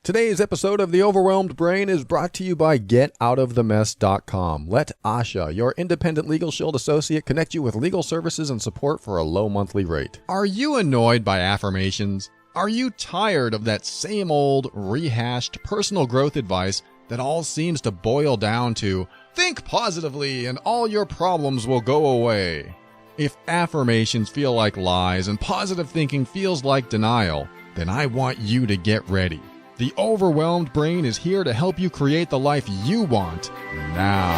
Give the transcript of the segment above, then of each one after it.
Today's episode of The Overwhelmed Brain is brought to you by GetOutOfTheMess.com. Let Asha, your independent Legal Shield associate, connect you with legal services and support for a low monthly rate. Are you annoyed by affirmations? Are you tired of that same old, rehashed personal growth advice that all seems to boil down to, think positively and all your problems will go away? If affirmations feel like lies and positive thinking feels like denial, then I want you to get ready. The Overwhelmed Brain is here to help you create the life you want now.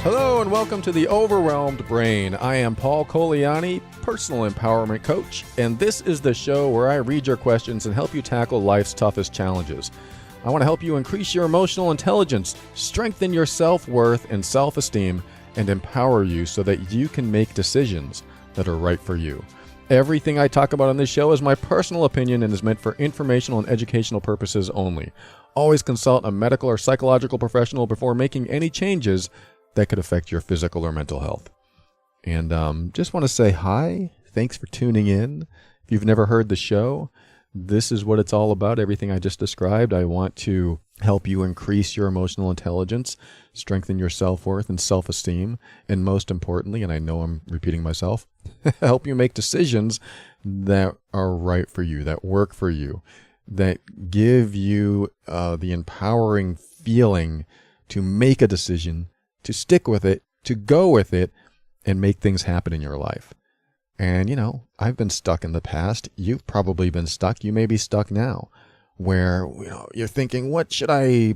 Hello and welcome to The Overwhelmed Brain. I am Paul Coliani, personal empowerment coach, and this is the show where I read your questions and help you tackle life's toughest challenges. I want to help you increase your emotional intelligence, strengthen your self-worth and self-esteem, and empower you so that you can make decisions that are right for you. Everything I talk about on this show is my personal opinion and is meant for informational and educational purposes only. Always consult a medical or psychological professional before making any changes that could affect your physical or mental health. And just want to say hi. Thanks for tuning in. If you've never heard the show, this is what it's all about, everything I just described. I want to help you increase your emotional intelligence, strengthen your self-worth and self-esteem, and most importantly, and I know I'm repeating myself, help you make decisions that are right for you, that work for you, that give you the empowering feeling to make a decision, to stick with it, to go with it, and make things happen in your life. And, I've been stuck in the past. You've probably been stuck. You may be stuck now where, you're thinking, what should I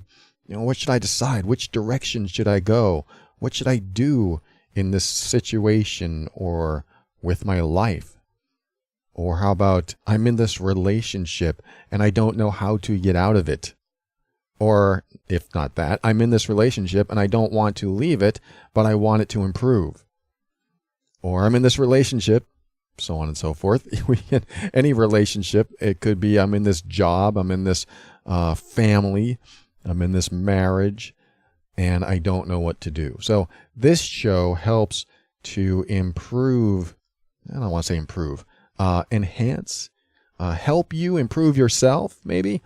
decide? Which direction should I go? What should I do in this situation or with my life? Or how about I'm in this relationship and I don't know how to get out of it? Or if not that, I'm in this relationship and I don't want to leave it, but I want it to improve. Or I'm in this relationship, so on and so forth. Any relationship, it could be I'm in this job, I'm in this family, I'm in this marriage, and I don't know what to do. So this show helps to improve, I don't want to say improve, enhance, help you improve yourself, maybe,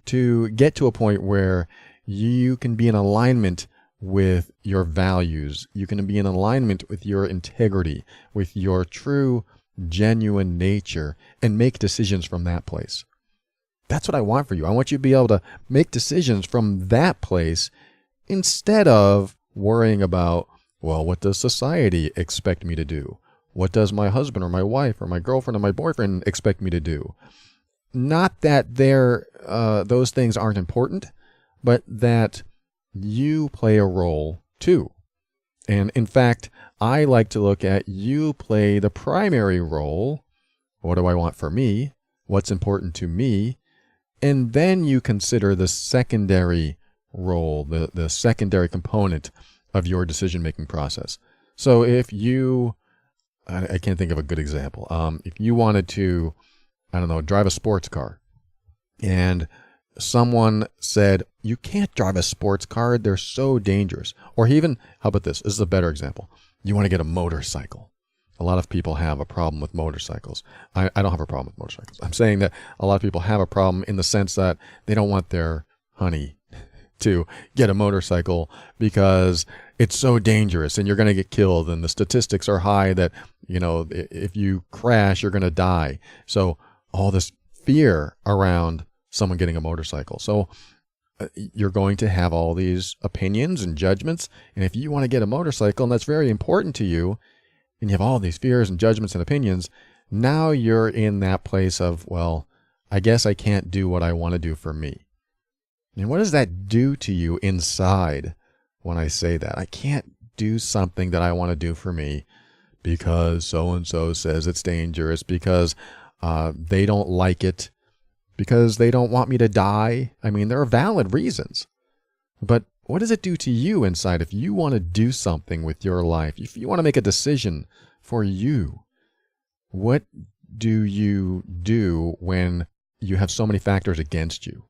to get to a point where you can be in alignment with your values. You can be in alignment with your integrity, with your true, genuine nature, and make decisions from that place. That's what I want for you. I want you to be able to make decisions from that place instead of worrying about, well, what does society expect me to do? What does my husband or my wife or my girlfriend or my boyfriend expect me to do? Not that those things aren't important, but that you play a role too. And in fact, I like to look at you play the primary role. What do I want for me? What's important to me? And then you consider the secondary role, the secondary component of your decision-making process. So if you, I can't think of a good example. If you wanted to, drive a sports car, and someone said, you can't drive a sports car, they're so dangerous. Or even, how about this? This is a better example. You want to get a motorcycle. A lot of people have a problem with motorcycles. I don't have a problem with motorcycles. I'm saying that a lot of people have a problem in the sense that they don't want their honey to get a motorcycle because it's so dangerous and you're going to get killed, and the statistics are high that, if you crash, you're going to die. So all this fear around someone getting a motorcycle. So you're going to have all these opinions and judgments. And if you want to get a motorcycle, and that's very important to you, and you have all these fears and judgments and opinions, now you're in that place of, well, I guess I can't do what I want to do for me. And what does that do to you inside when I say that? I can't do something that I want to do for me because so-and-so says it's dangerous, because they don't like it, because they don't want me to die. I mean, there are valid reasons. But what does it do to you inside if you want to do something with your life? If you want to make a decision for you, what do you do when you have so many factors against you?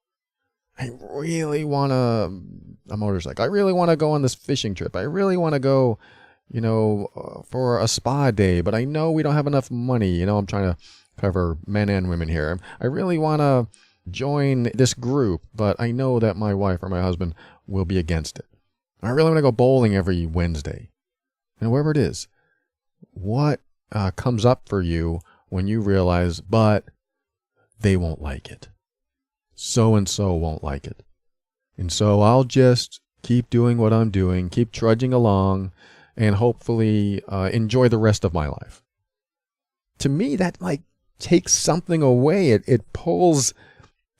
I really want to a motorcycle. I really want to go on this fishing trip. I really want to go, for a spa day, but I know we don't have enough money. I'm trying to cover men and women here. I really want to join this group, but I know that my wife or my husband will be against it. I really want to go bowling every Wednesday. And wherever it is, what comes up for you when you realize, but they won't like it. So-and-so won't like it. And so I'll just keep doing what I'm doing, keep trudging along, and hopefully enjoy the rest of my life. To me, that takes something away. It pulls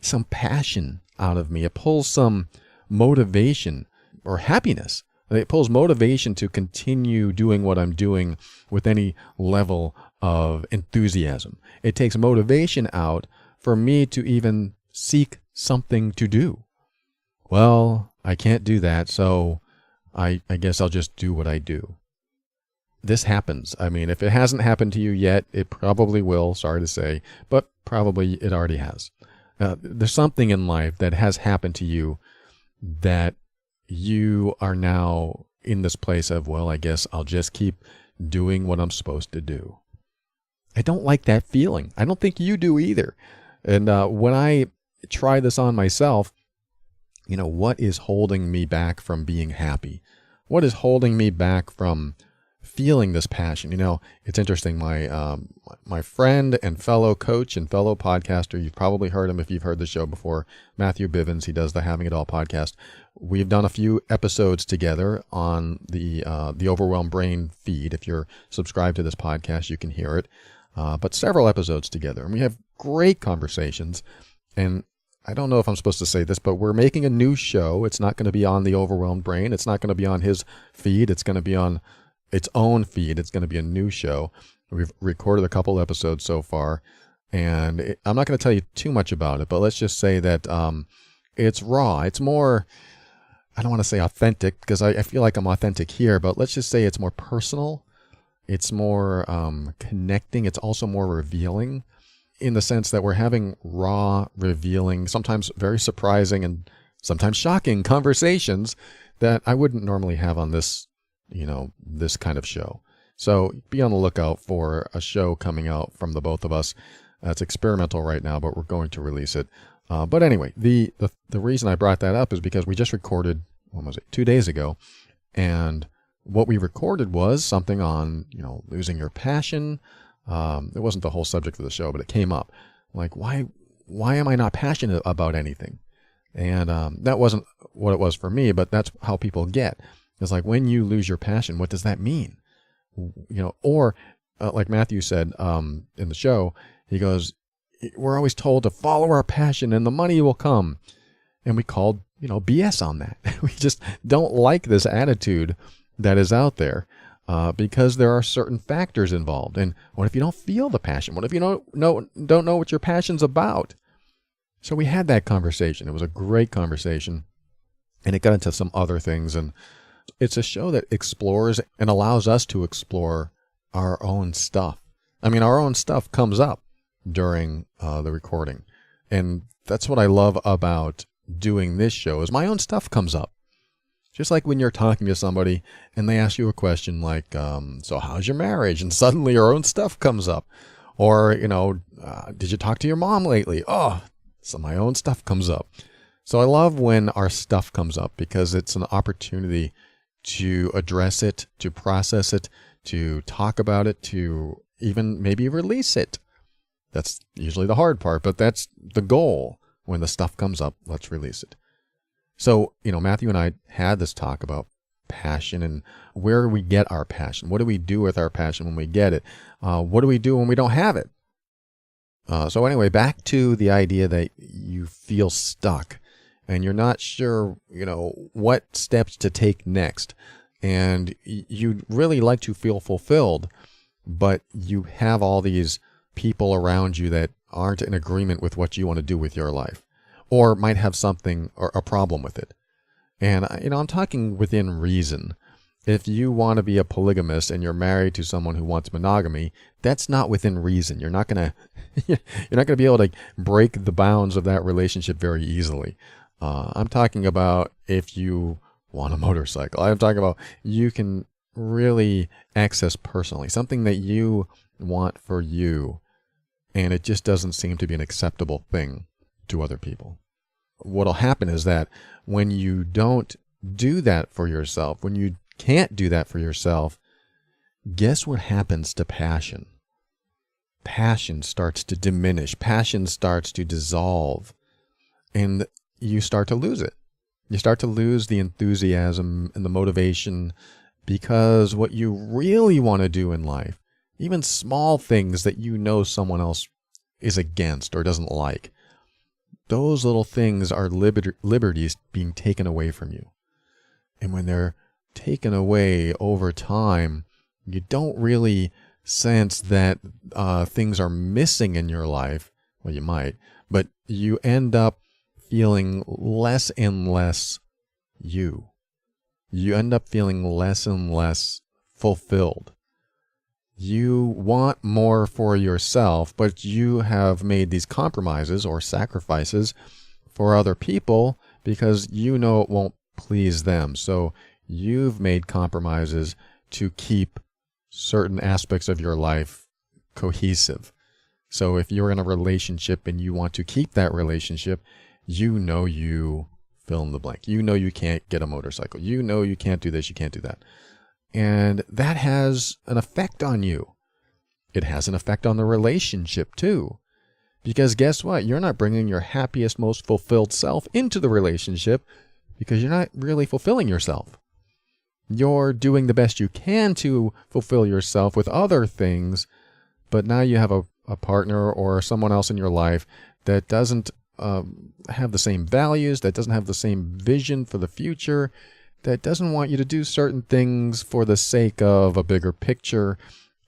some passion out of me. It pulls some motivation or happiness. It pulls motivation to continue doing what I'm doing with any level of enthusiasm. It takes motivation out for me to even seek something to do. Well, I can't do that, so I guess I'll just do what I do. This happens. I mean, if it hasn't happened to you yet, it probably will, sorry to say, but probably it already has. There's something in life that has happened to you that you are now in this place of, well, I guess I'll just keep doing what I'm supposed to do. I don't like that feeling. I don't think you do either. And when I try this on myself, what is holding me back from being happy? What is holding me back from feeling this passion? It's interesting. My friend and fellow coach and fellow podcaster, you've probably heard him if you've heard the show before, Matthew Bivens. He does the Having It All podcast. We've done a few episodes together on the Overwhelmed Brain feed. If you're subscribed to this podcast, you can hear it. But several episodes together, and we have great conversations. And I don't know if I'm supposed to say this, but we're making a new show. It's not going to be on the Overwhelmed Brain. It's not going to be on his feed. It's going to be on its own feed. It's going to be a new show. We've recorded a couple episodes so far, and I'm not going to tell you too much about it, but let's just say that it's raw. It's more, I don't want to say authentic, because I feel like I'm authentic here, but let's just say it's more personal. It's more connecting. It's also more revealing, in the sense that we're having raw, revealing, sometimes very surprising and sometimes shocking conversations that I wouldn't normally have on this, this kind of show. So be on the lookout for a show coming out from the both of us. It's experimental right now, but we're going to release it. But anyway, the reason I brought that up is because we just recorded, 2 days ago, and what we recorded was something on, losing your passion. It wasn't the whole subject of the show, but it came up. Like, why am I not passionate about anything? And that wasn't what it was for me, but that's how people get. It's like, when you lose your passion, what does that mean? Or like Matthew said in the show, he goes, we're always told to follow our passion and the money will come. And we called, BS on that. We just don't like this attitude that is out there. Because there are certain factors involved. And what if you don't feel the passion? What if you don't know what your passion's about? So we had that conversation. It was a great conversation, and it got into some other things. And it's a show that explores and allows us to explore our own stuff. I mean, our own stuff comes up during the recording. And that's what I love about doing this show, is my own stuff comes up. Just like when you're talking to somebody and they ask you a question like, so how's your marriage? And suddenly your own stuff comes up. Or, did you talk to your mom lately? Oh, so my own stuff comes up. So I love when our stuff comes up, because it's an opportunity to address it, to process it, to talk about it, to even maybe release it. That's usually the hard part, but that's the goal. When the stuff comes up, let's release it. So, Matthew and I had this talk about passion and where we get our passion. What do we do with our passion when we get it? What do we do when we don't have it? So anyway, back to the idea that you feel stuck and you're not sure, what steps to take next. And you'd really like to feel fulfilled, but you have all these people around you that aren't in agreement with what you want to do with your life, or might have something or a problem with it. And, I'm talking within reason. If you want to be a polygamist and you're married to someone who wants monogamy, that's not within reason. You're not going to be able to break the bounds of that relationship very easily. I'm talking about if you want a motorcycle. I'm talking about you can really access personally, something that you want for you, and it just doesn't seem to be an acceptable thing to other people. What'll happen is that when you don't do that for yourself, when you can't do that for yourself, guess what happens to passion? Passion starts to diminish. Passion starts to dissolve. And you start to lose it. You start to lose the enthusiasm and the motivation, because what you really want to do in life, even small things that you know someone else is against or doesn't like, those little things are liberties being taken away from you. And when they're taken away over time, you don't really sense that things are missing in your life. Well, you might, but you end up feeling less and less you. You end up feeling less and less fulfilled. You want more for yourself, but you have made these compromises or sacrifices for other people because you know it won't please them. So you've made compromises to keep certain aspects of your life cohesive. So if you're in a relationship and you want to keep that relationship, you know you fill in the blank. You know you can't get a motorcycle. You know you can't do this, you can't do that. And that has an effect on you. It has an effect on the relationship too. Because guess what? You're not bringing your happiest, most fulfilled self into the relationship because you're not really fulfilling yourself. You're doing the best you can to fulfill yourself with other things, but now you have a partner or someone else in your life that doesn't have the same values, that doesn't have the same vision for the future, that doesn't want you to do certain things for the sake of a bigger picture.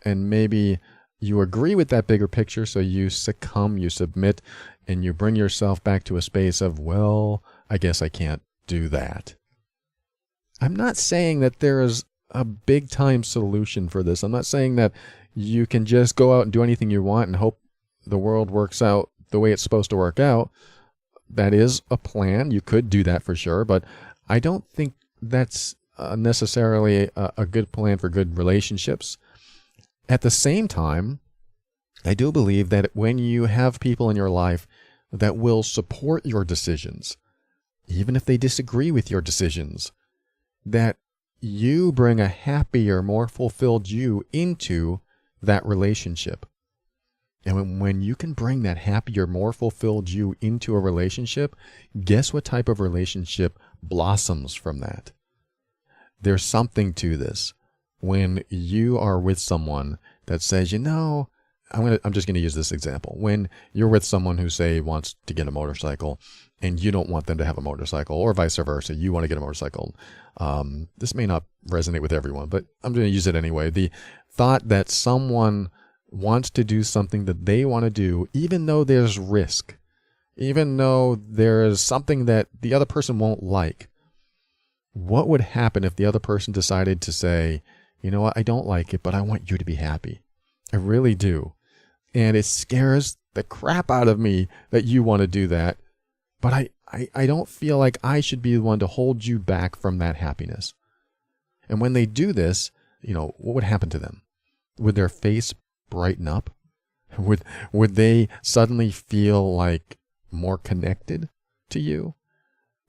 And maybe you agree with that bigger picture, so you succumb, you submit, and you bring yourself back to a space of, well, I guess I can't do that. I'm not saying that there is a big time solution for this. I'm not saying that you can just go out and do anything you want and hope the world works out the way it's supposed to work out. That is a plan. You could do that for sure, but I don't think that's necessarily a good plan for good relationships. At the same time, I do believe that when you have people in your life that will support your decisions, even if they disagree with your decisions, that you bring a happier, more fulfilled you into that relationship. And when you can bring that happier, more fulfilled you into a relationship, guess what type of relationship blossoms from that? There's something to this. When you are with someone that says, you know, I'm just going to use this example. When you're with someone who, say, wants to get a motorcycle and you don't want them to have a motorcycle, or vice versa, you want to get a motorcycle. This may not resonate with everyone, but I'm going to use it anyway. The thought that someone wants to do something that they want to do, even though there's risk, even though there's something that the other person won't like. What would happen if the other person decided to say, you know what, I don't like it, but I want you to be happy. I really do. And it scares the crap out of me that you want to do that. But I don't feel like I should be the one to hold you back from that happiness. And when they do this, you know, what would happen to them? Would their face brighten up? Would they suddenly feel like more connected to you?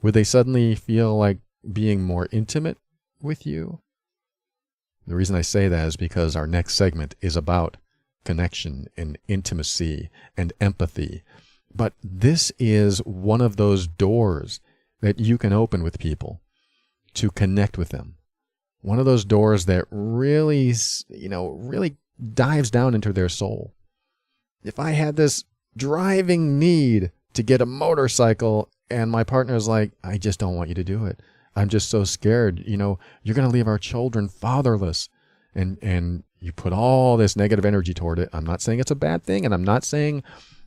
Would they suddenly feel like being more intimate with you? The reason I say that is because our next segment is about connection and intimacy and empathy. But this is one of those doors that you can open with people to connect with them. One of those doors that really, really dives down into their soul. If I had this driving need to get a motorcycle and my partner's like, I just don't want you to do it. I'm just so scared. You know, you're going to leave our children fatherless. And you put all this negative energy toward it. I'm not saying it's a bad thing, and I'm not saying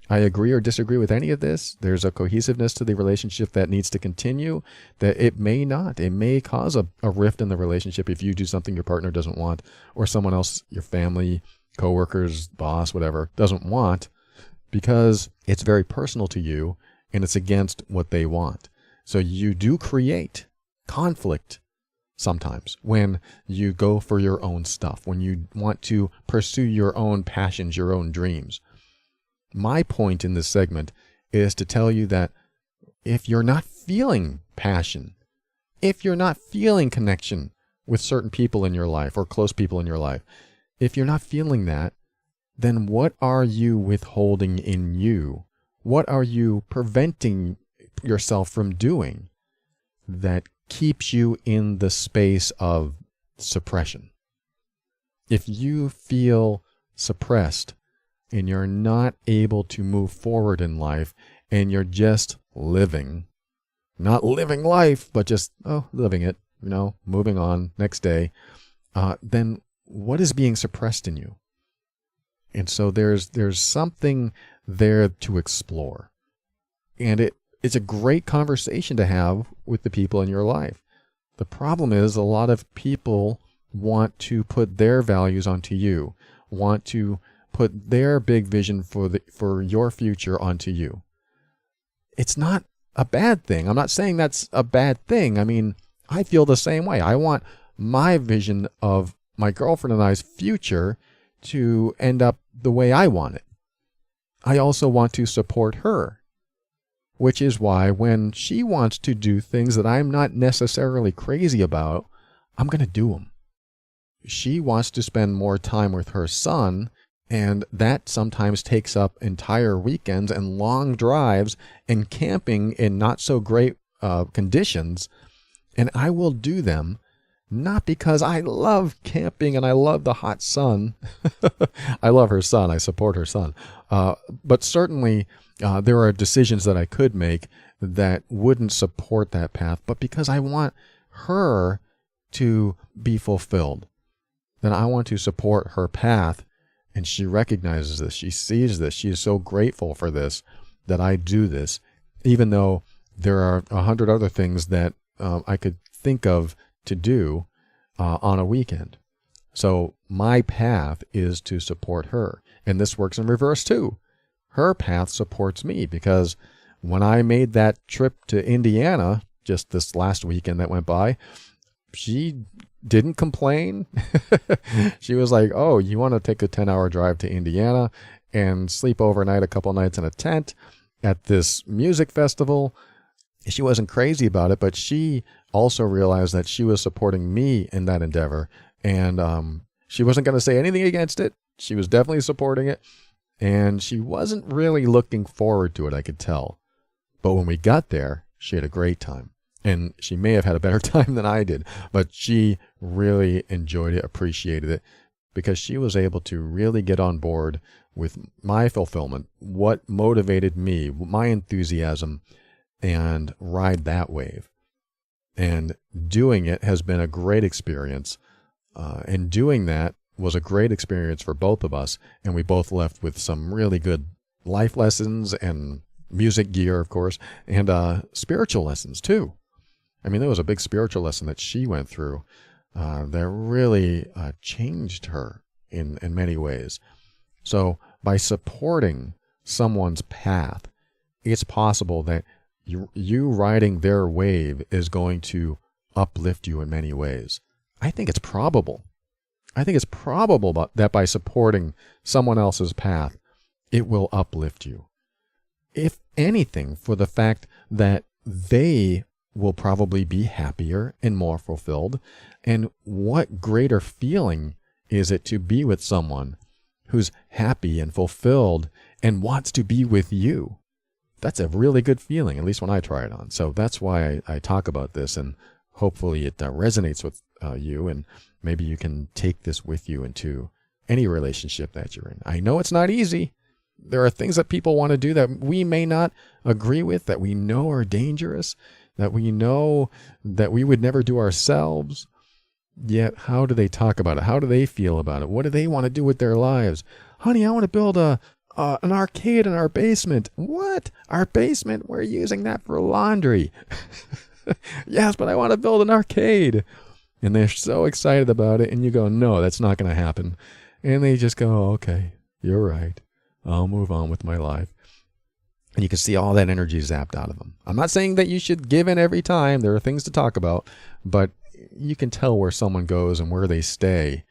I agree or disagree with any of this. There's a cohesiveness to the relationship that needs to continue, that it may not. It may cause a rift in the relationship if you do something your partner doesn't want, or someone else, your family, coworkers, boss, whatever, doesn't want, because it's very personal to you and it's against what they want. So you do create conflict sometimes when you go for your own stuff, when you want to pursue your own passions, your own dreams. My point in this segment is to tell you that if you're not feeling passion, if you're not feeling connection with certain people in your life or close people in your life, if you're not feeling that, then what are you withholding in you? What are you preventing yourself from doing that keeps you in the space of suppression? If you feel suppressed and you're not able to move forward in life and you're just living, not living life, but just, living it, moving on, next day, then what is being suppressed in you? And so there's something there to explore. And it's a great conversation to have with the people in your life. The problem is a lot of people want to put their values onto you, want to put their big vision for your future onto you. It's not a bad thing. I'm not saying that's a bad thing. I mean, I feel the same way. I want my vision of my girlfriend and I's future to end up the way I want it. I also want to support her, which is why when she wants to do things that I'm not necessarily crazy about, I'm going to do them. She wants to spend more time with her son, and that sometimes takes up entire weekends and long drives and camping in not so great conditions, and I will do them. Not because I love camping and I love the hot sun. I love her son. I support her son. But certainly there are decisions that I could make that wouldn't support that path. But because I want her to be fulfilled, then I want to support her path. And she recognizes this. She sees this. She is so grateful for this, that I do this, even though there are 100 other things that I could think of to do on a weekend. So my path is to support her. And this works in reverse too. Her path supports me, because when I made that trip to Indiana just this last weekend that went by, she didn't complain. She was like, oh, you want to take a 10-hour drive to Indiana and sleep overnight a couple nights in a tent at this music festival? She wasn't crazy about it, but she also realized that she was supporting me in that endeavor, and she wasn't going to say anything against it. She was definitely supporting it, and she wasn't really looking forward to it, I could tell. But when we got there, she had a great time, and she may have had a better time than I did, but she really enjoyed it, appreciated it, because she was able to really get on board with my fulfillment, what motivated me, my enthusiasm, and ride that wave. And doing it has been a great experience. And doing that was a great experience for both of us. And we both left with some really good life lessons and music gear, of course, and spiritual lessons too. I mean, there was a big spiritual lesson that she went through that really changed her in many ways. So by supporting someone's path, it's possible that you riding their wave is going to uplift you in many ways. I think it's probable. That by supporting someone else's path, it will uplift you. If anything, for the fact that they will probably be happier and more fulfilled. And what greater feeling is it to be with someone who's happy and fulfilled and wants to be with you? That's a really good feeling, at least when I try it on. So that's why I talk about this, and hopefully it resonates with you, and maybe you can take this with you into any relationship that you're in. I know it's not easy. There are things that people want to do that we may not agree with, that we know are dangerous, that we know that we would never do ourselves. Yet, how do they talk about it? How do they feel about it? What do they want to do with their lives? Honey, I want to build an arcade in our basement. What? Our basement? We're using that for laundry. Yes, but I want to build an arcade. And they're so excited about it. And you go, no, that's not going to happen. And they just go, okay, you're right. I'll move on with my life. And you can see all that energy zapped out of them. I'm not saying that you should give in every time. There are things to talk about, but you can tell where someone goes and where they stay.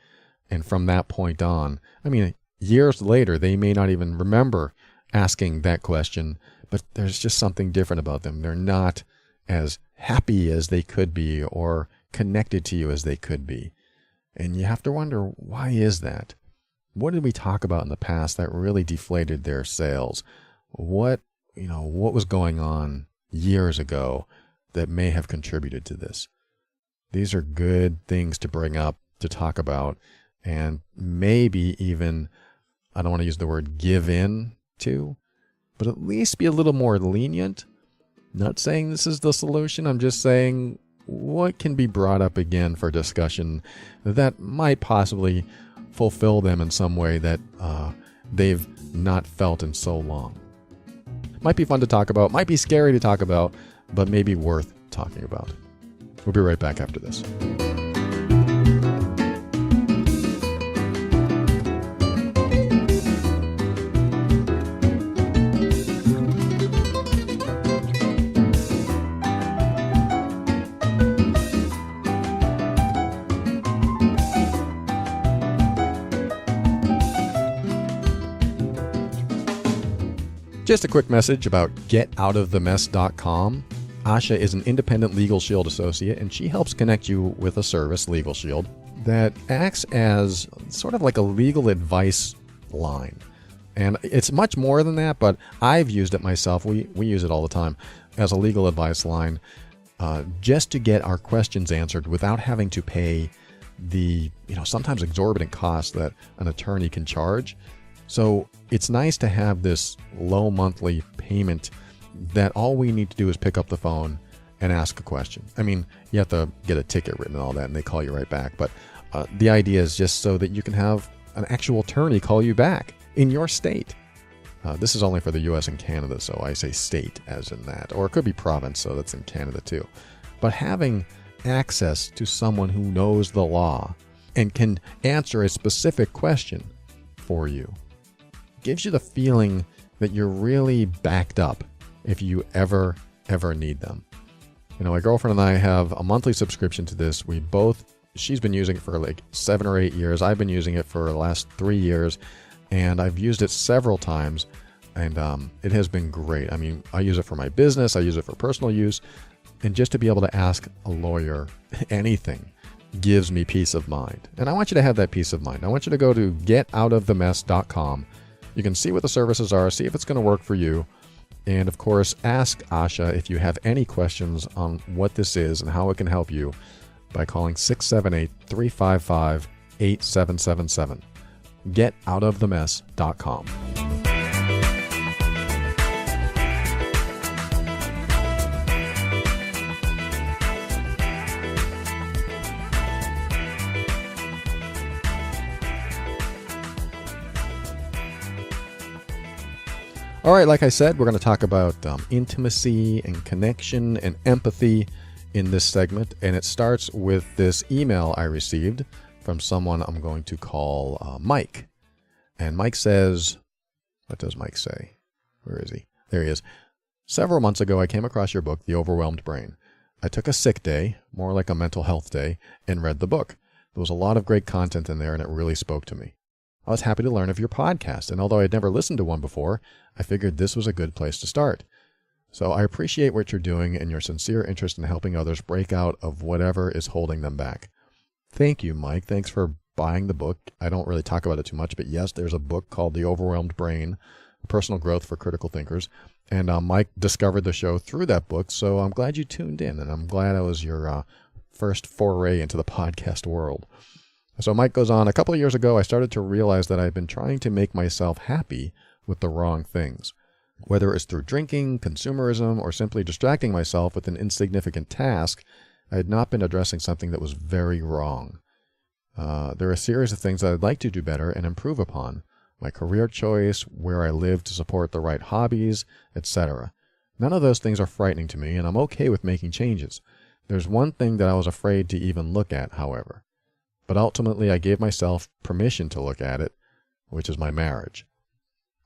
And from that point on, I mean, years later, they may not even remember asking that question, but there's just something different about them. They're not as happy as they could be or connected to you as they could be. And you have to wonder, why is that? What did we talk about in the past that really deflated their sales? What was going on years ago that may have contributed to this? These are good things to bring up, to talk about, and maybe even, I don't want to use the word give in to, but at least be a little more lenient. Not saying this is the solution. I'm just saying what can be brought up again for discussion that might possibly fulfill them in some way that they've not felt in so long. Might be fun to talk about, might be scary to talk about, but maybe worth talking about. We'll be right back after this. Just a quick message about getoutofthemess.com. Asha is an independent Legal Shield associate, and she helps connect you with a service, Legal Shield, that acts as sort of like a legal advice line. And it's much more than that, but I've used it myself. We use it all the time as a legal advice line, just to get our questions answered without having to pay the sometimes exorbitant costs that an attorney can charge. So it's nice to have this low monthly payment that all we need to do is pick up the phone and ask a question. I mean, you have to get a ticket written and all that, and they call you right back. But the idea is just so that you can have an actual attorney call you back in your state. This is only for the U.S. and Canada, so I say state as in that. Or it could be province, so that's in Canada too. But having access to someone who knows the law and can answer a specific question for you gives you the feeling that you're really backed up if you ever need them. My girlfriend and I have a monthly subscription to this. She's been using it for like 7 or 8 years. I've been using it for the last 3 years, and I've used it several times, and it has been great. I mean, I use it for my business. I use it for personal use, and just to be able to ask a lawyer anything gives me peace of mind. And I want you to have that peace of mind. I want you to go to getoutofthemess.com. You can see what the services are, see if it's going to work for you. And of course, ask Asha if you have any questions on what this is and how it can help you by calling 678-355-8777. Getoutofthemess.com. All right, like I said, we're going to talk about intimacy and connection and empathy in this segment. And it starts with this email I received from someone I'm going to call Mike. And Mike says, what does Mike say? Where is he? There he is. Several months ago, I came across your book, The Overwhelmed Brain. I took a sick day, more like a mental health day, and read the book. There was a lot of great content in there, and it really spoke to me. I was happy to learn of your podcast, and although I'd never listened to one before, I figured this was a good place to start. So I appreciate what you're doing and your sincere interest in helping others break out of whatever is holding them back. Thank you, Mike. Thanks for buying the book. I don't really talk about it too much, but yes, there's a book called The Overwhelmed Brain, Personal Growth for Critical Thinkers. And Mike discovered the show through that book, so I'm glad you tuned in, and I'm glad I was your first foray into the podcast world. So Mike goes on, a couple of years ago, I started to realize that I've been trying to make myself happy with the wrong things. Whether it's through drinking, consumerism, or simply distracting myself with an insignificant task, I had not been addressing something that was very wrong. There are a series of things that I'd like to do better and improve upon. My career choice, where I live to support the right hobbies, etc. None of those things are frightening to me, and I'm okay with making changes. There's one thing that I was afraid to even look at, however. But ultimately, I gave myself permission to look at it, which is my marriage.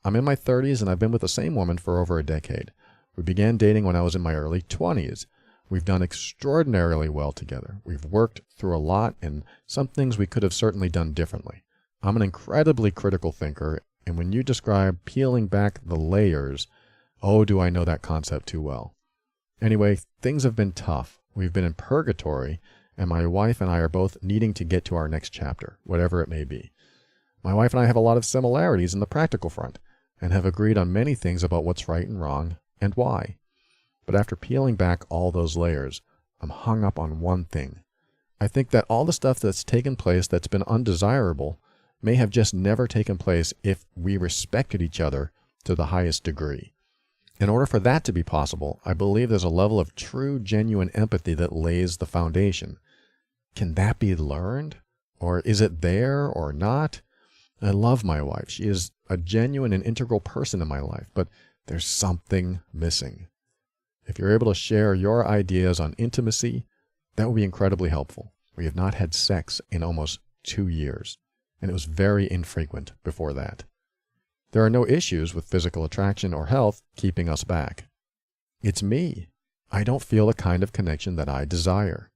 I'm in my 30s and I've been with the same woman for over a decade. We began dating when I was in my early 20s. We've done extraordinarily well together. We've worked through a lot, and some things we could have certainly done differently. I'm an incredibly critical thinker, and when you describe peeling back the layers, oh, do I know that concept too well. Anyway, things have been tough. We've been in purgatory, and my wife and I are both needing to get to our next chapter, whatever it may be. My wife and I have a lot of similarities in the practical front, and have agreed on many things about what's right and wrong, and why. But after peeling back all those layers, I'm hung up on one thing. I think that all the stuff that's taken place that's been undesirable may have just never taken place if we respected each other to the highest degree. In order for that to be possible, I believe there's a level of true, genuine empathy that lays the foundation. Can that be learned? Or is it there or not? I love my wife. She is a genuine and integral person in my life, but there's something missing. If you're able to share your ideas on intimacy, that would be incredibly helpful. We have not had sex in almost 2 years, and it was very infrequent before that. There are no issues with physical attraction or health keeping us back. It's me. I don't feel the kind of connection that I desire.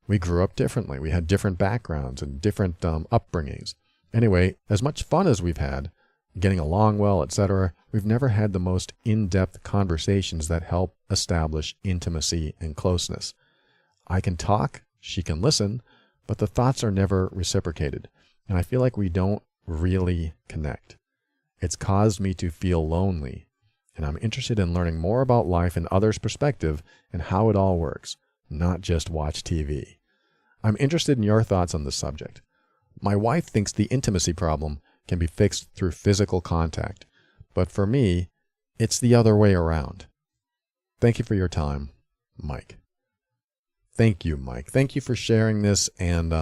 We grew up differently. We had different backgrounds and different upbringings. Anyway, as much fun as we've had, getting along well, etc., we've never had the most in-depth conversations that help establish intimacy and closeness. I can talk, she can listen, but the thoughts are never reciprocated, and I feel like we don't really connect. It's caused me to feel lonely, and I'm interested in learning more about life and others' perspective and how it all works, not just watch TV. I'm interested in your thoughts on this subject. My wife thinks the intimacy problem can be fixed through physical contact, but for me, it's the other way around. Thank you for your time, Mike. Thank you, Mike. Thank you for sharing this, and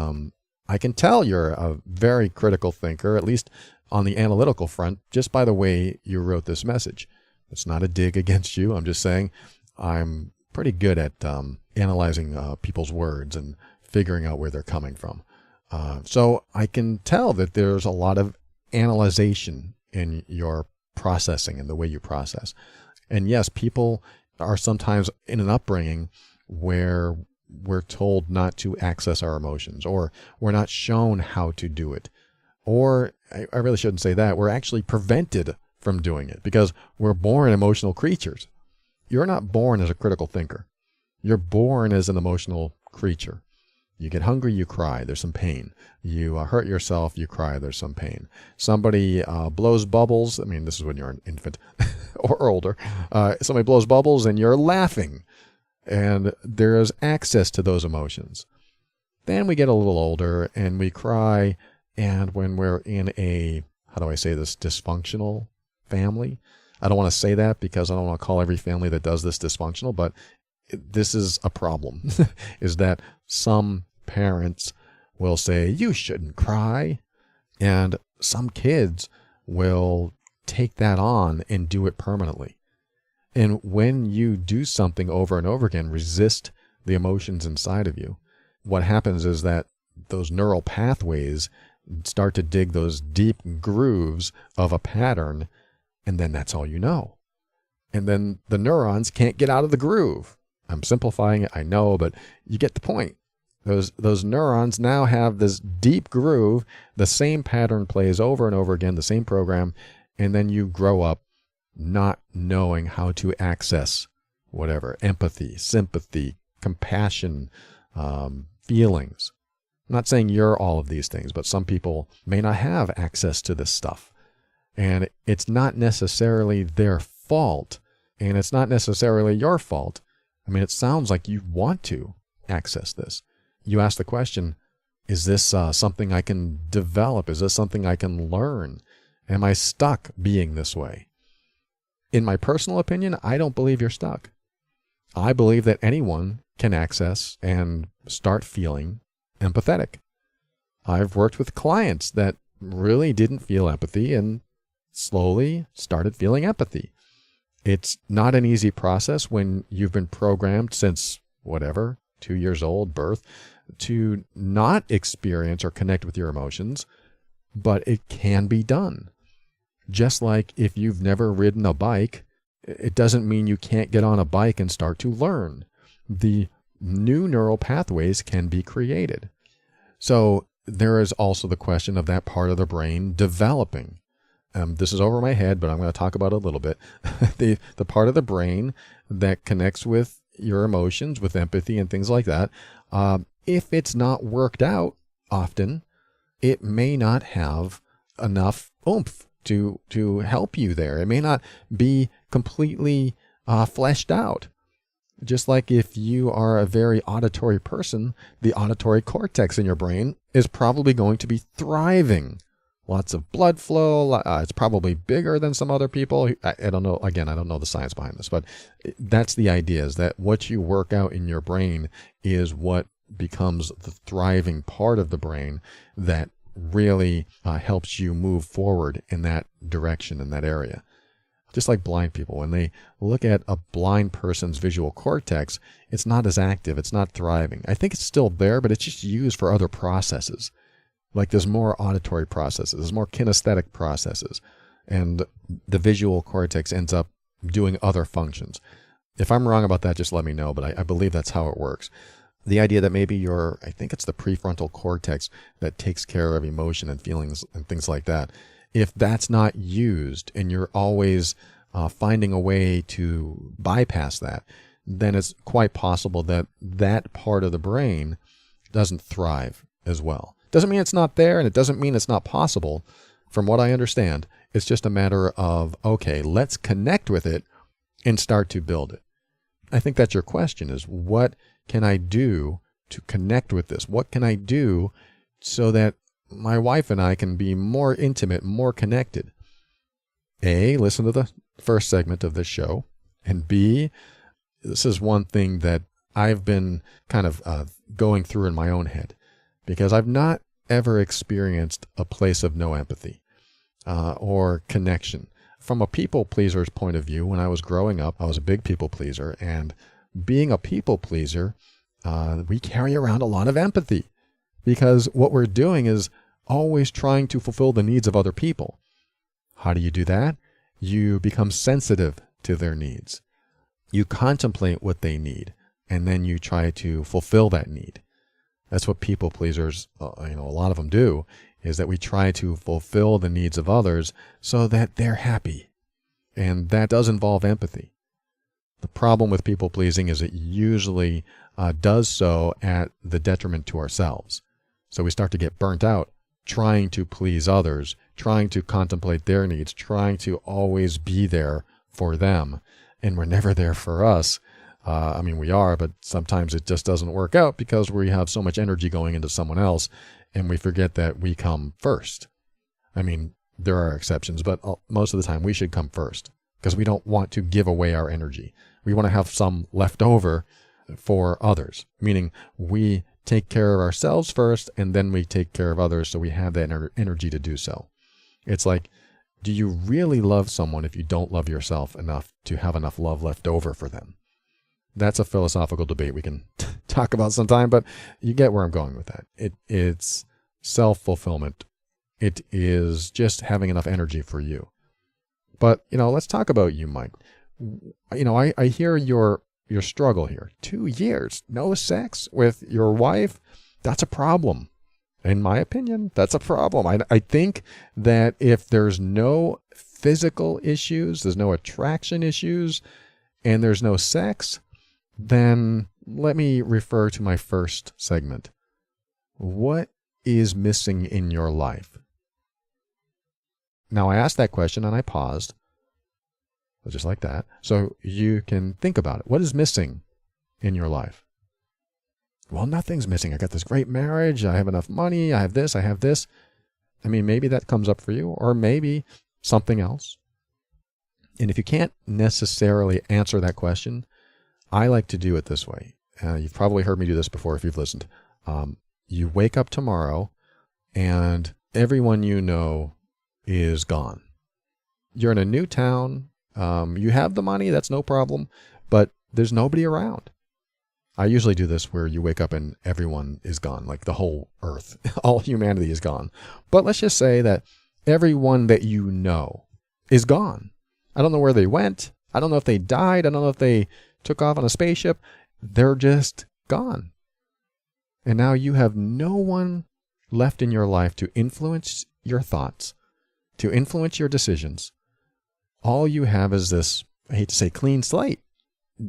I can tell you're a very critical thinker, at least on the analytical front, just by the way you wrote this message. It's not a dig against you. I'm just saying I'm pretty good at analyzing people's words and figuring out where they're coming from. So I can tell that there's a lot of analyzation in your processing and the way you process. And yes, people are sometimes in an upbringing where we're told not to access our emotions, or we're not shown how to do it. Or, I really shouldn't say that, we're actually prevented from doing it because we're born emotional creatures. You're not born as a critical thinker. You're born as an emotional creature. You get hungry, you cry, there's some pain. You hurt yourself, you cry, there's some pain. Somebody blows bubbles, I mean, this is when you're an infant or older. Somebody blows bubbles and you're laughing. And there's access to those emotions. Then we get a little older and we cry, and when we're in a, how do I say this, dysfunctional family? I don't want to say that because I don't want to call every family that does this dysfunctional, but this is a problem, is that some parents will say, you shouldn't cry. And some kids will take that on and do it permanently. And when you do something over and over again, resist the emotions inside of you, what happens is that those neural pathways start to dig those deep grooves of a pattern, and then that's all you know. And then the neurons can't get out of the groove. I'm simplifying it, I know, but you get the point. Those neurons now have this deep groove, the same pattern plays over and over again, the same program, and then you grow up not knowing how to access whatever, empathy, sympathy, compassion, feelings. I'm not saying you're all of these things, but some people may not have access to this stuff. And it's not necessarily their fault, and it's not necessarily your fault. I mean, it sounds like you want to access this. You ask the question, is this something I can develop? Is this something I can learn? Am I stuck being this way? In my personal opinion, I don't believe you're stuck. I believe that anyone can access and start feeling empathetic. I've worked with clients that really didn't feel empathy and slowly started feeling empathy. It's not an easy process when you've been programmed since, 2 years old, birth, to not experience or connect with your emotions, but it can be done. Just like if you've never ridden a bike, it doesn't mean you can't get on a bike and start to learn. The new neural pathways can be created. So there is also the question of that part of the brain developing. This is over my head, but I'm going to talk about it a little bit. the part of the brain that connects with your emotions, with empathy and things like that, if it's not worked out often, it may not have enough oomph to help you there. It may not be completely fleshed out. Just like if you are a very auditory person, the auditory cortex in your brain is probably going to be thriving. Lots of blood flow. It's probably bigger than some other people. I don't know. Again, I don't know the science behind this, but that's the idea, is that what you work out in your brain is what becomes the thriving part of the brain that really helps you move forward in that direction, in that area. Just like blind people, when they look at a blind person's visual cortex, it's not as active. It's not thriving. I think it's still there, but it's just used for other processes. Like there's more auditory processes, there's more kinesthetic processes, and the visual cortex ends up doing other functions. If I'm wrong about that, just let me know, but I believe that's how it works. The idea that maybe I think it's the prefrontal cortex that takes care of emotion and feelings and things like that. If that's not used and you're always finding a way to bypass that, then it's quite possible that that part of the brain doesn't thrive as well. Doesn't mean it's not there, and it doesn't mean it's not possible. From what I understand, it's just a matter of, okay, let's connect with it and start to build it. I think that's your question, is what can I do to connect with this? What can I do so that my wife and I can be more intimate, more connected? A, listen to the first segment of this show. And B, this is one thing that I've been kind of going through in my own head, because I've not ever experienced a place of no empathy or connection. From a people pleaser's point of view, when I was growing up, I was a big people pleaser. And being a people pleaser, we carry around a lot of empathy, because what we're doing is always trying to fulfill the needs of other people. How do you do that? You become sensitive to their needs. You contemplate what they need, and then you try to fulfill that need. That's what people pleasers, a lot of them do, is that we try to fulfill the needs of others so that they're happy. And that does involve empathy. The problem with people pleasing is it usually does so at the detriment to ourselves. So we start to get burnt out trying to please others, trying to contemplate their needs, trying to always be there for them. And we're never there for us. We are, but sometimes it just doesn't work out because we have so much energy going into someone else and we forget that we come first. There are exceptions, but most of the time we should come first because we don't want to give away our energy. We want to have some left over for others, meaning we take care of ourselves first and then we take care of others so we have that energy to do so. It's like, do you really love someone if you don't love yourself enough to have enough love left over for them? That's a philosophical debate we can talk about sometime, but you get where I'm going with that. It's self-fulfillment. It is just having enough energy for you. But, let's talk about you, Mike. I hear your struggle here. 2 years, no sex with your wife. That's a problem. In my opinion, that's a problem. I think that if there's no physical issues, there's no attraction issues, and there's no sex, then let me refer to my first segment. What is missing in your life? Now, I asked that question and I paused, just like that, so you can think about it. What is missing in your life? Well, nothing's missing. I got this great marriage. I have enough money. I have this. I have this. Maybe that comes up for you, or maybe something else. And if you can't necessarily answer that question, I like to do it this way. You've probably heard me do this before if you've listened. You wake up tomorrow and everyone you know is gone. You're in a new town. You have the money. That's no problem. But there's nobody around. I usually do this where you wake up and everyone is gone, like the whole earth. All humanity is gone. But let's just say that everyone that you know is gone. I don't know where they went. I don't know if they died. I don't know if they took off on a spaceship. They're just gone. And now you have no one left in your life to influence your thoughts, to influence your decisions. All you have is this, I hate to say, clean slate.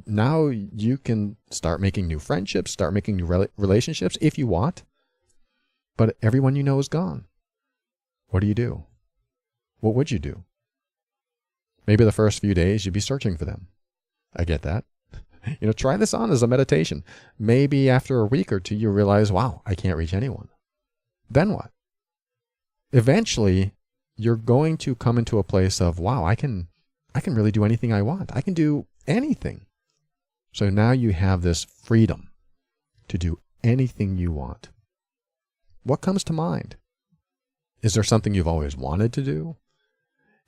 Now you can start making new friendships, start making new relationships if you want. But everyone you know is gone. What do you do? What would you do? Maybe the first few days you'd be searching for them. I get that. Try this on as a meditation. Maybe after a week or two, you realize, wow, I can't reach anyone. Then what? Eventually, you're going to come into a place of, wow, I can really do anything I want. I can do anything. So now you have this freedom to do anything you want. What comes to mind? Is there something you've always wanted to do?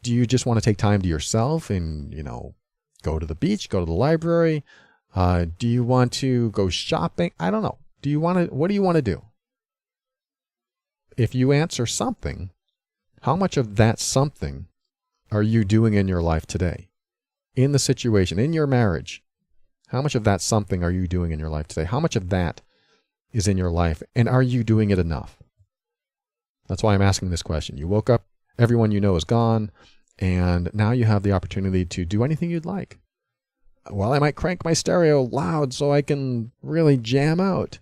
Do you just want to take time to yourself and, go to the beach, go to the library? Do you want to go shopping? I don't know. What do you want to do? If you answer something, how much of that something are you doing in your life today? In the situation, in your marriage, how much of that something are you doing in your life today? How much of that is in your life, and are you doing it enough? That's why I'm asking this question. You woke up, everyone you know is gone, and now you have the opportunity to do anything you'd like. Well, I might crank my stereo loud so I can really jam out.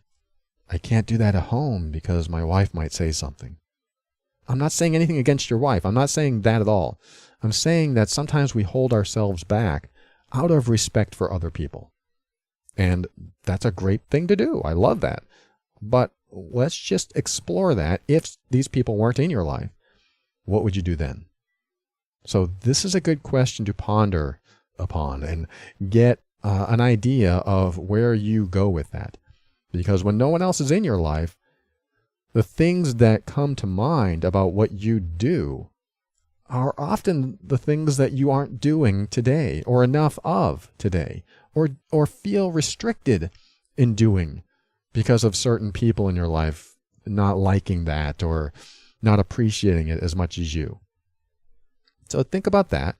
I can't do that at home because my wife might say something. I'm not saying anything against your wife. I'm not saying that at all. I'm saying that sometimes we hold ourselves back out of respect for other people. And that's a great thing to do. I love that. But let's just explore that. If these people weren't in your life, what would you do then? So this is a good question to ponder upon and get an idea of where you go with that. Because when no one else is in your life, the things that come to mind about what you do are often the things that you aren't doing today or enough of today or feel restricted in doing because of certain people in your life not liking that or not appreciating it as much as you. So think about that.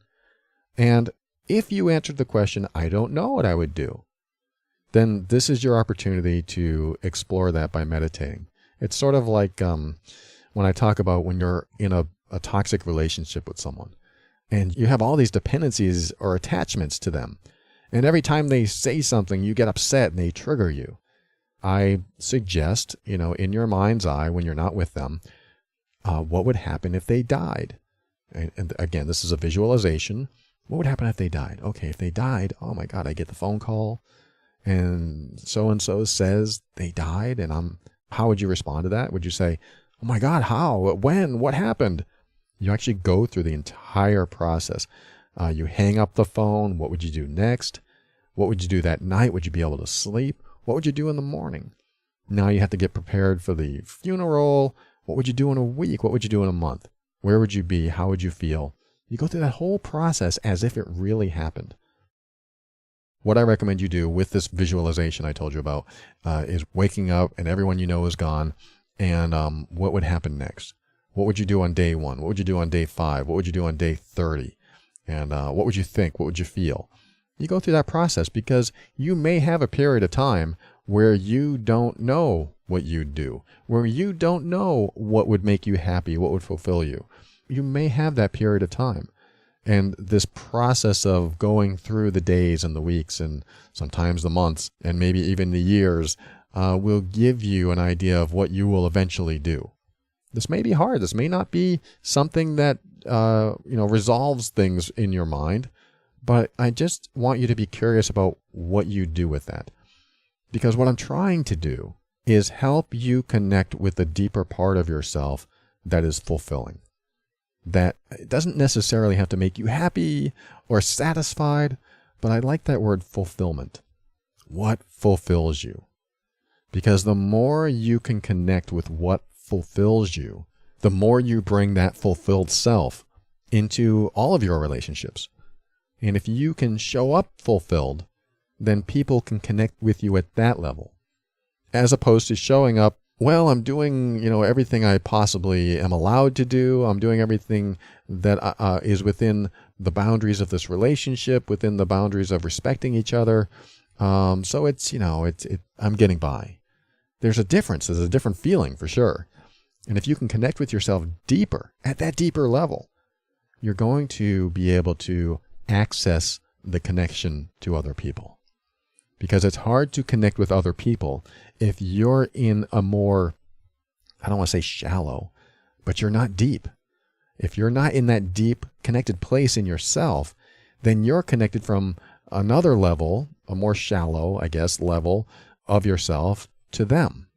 And if you answered the question, I don't know what I would do, then this is your opportunity to explore that by meditating. It's sort of like when I talk about when you're in a toxic relationship with someone and you have all these dependencies or attachments to them. And every time they say something, you get upset and they trigger you. I suggest, in your mind's eye, when you're not with them, what would happen if they died? And again, this is a visualization. What would happen if they died? Okay, if they died, oh my God, I get the phone call and so says they died. And how would you respond to that? Would you say, oh my God, how, when, what happened? You actually go through the entire process. You hang up the phone. What would you do next? What would you do that night? Would you be able to sleep? What would you do in the morning? Now you have to get prepared for the funeral. What would you do in a week? What would you do in a month? Where would you be? How would you feel? You go through that whole process as if it really happened. What I recommend you do with this visualization I told you about is waking up and everyone you know is gone. And what would happen next? What would you do on day 1? What would you do on day 5? What would you do on day 30? And what would you think? What would you feel? You go through that process because you may have a period of time where you don't know what you'd do, where you don't know what would make you happy, what would fulfill you. You may have that period of time. And this process of going through the days and the weeks and sometimes the months and maybe even the years will give you an idea of what you will eventually do. This may be hard. This may not be something that resolves things in your mind, but I just want you to be curious about what you do with that. Because what I'm trying to do is help you connect with the deeper part of yourself that is fulfilling. That it doesn't necessarily have to make you happy or satisfied, but I like that word fulfillment. What fulfills you? Because the more you can connect with what fulfills you, the more you bring that fulfilled self into all of your relationships. And if you can show up fulfilled, then people can connect with you at that level, as opposed to showing up well, I'm doing, everything I possibly am allowed to do. I'm doing everything that is within the boundaries of this relationship, within the boundaries of respecting each other. So I'm getting by. There's a difference. There's a different feeling for sure. And if you can connect with yourself deeper, at that deeper level, you're going to be able to access the connection to other people. Because it's hard to connect with other people if you're in a more, I don't want to say shallow, but you're not deep. If you're not in that deep connected place in yourself, then you're connected from another level, a more shallow, I guess, level of yourself to them.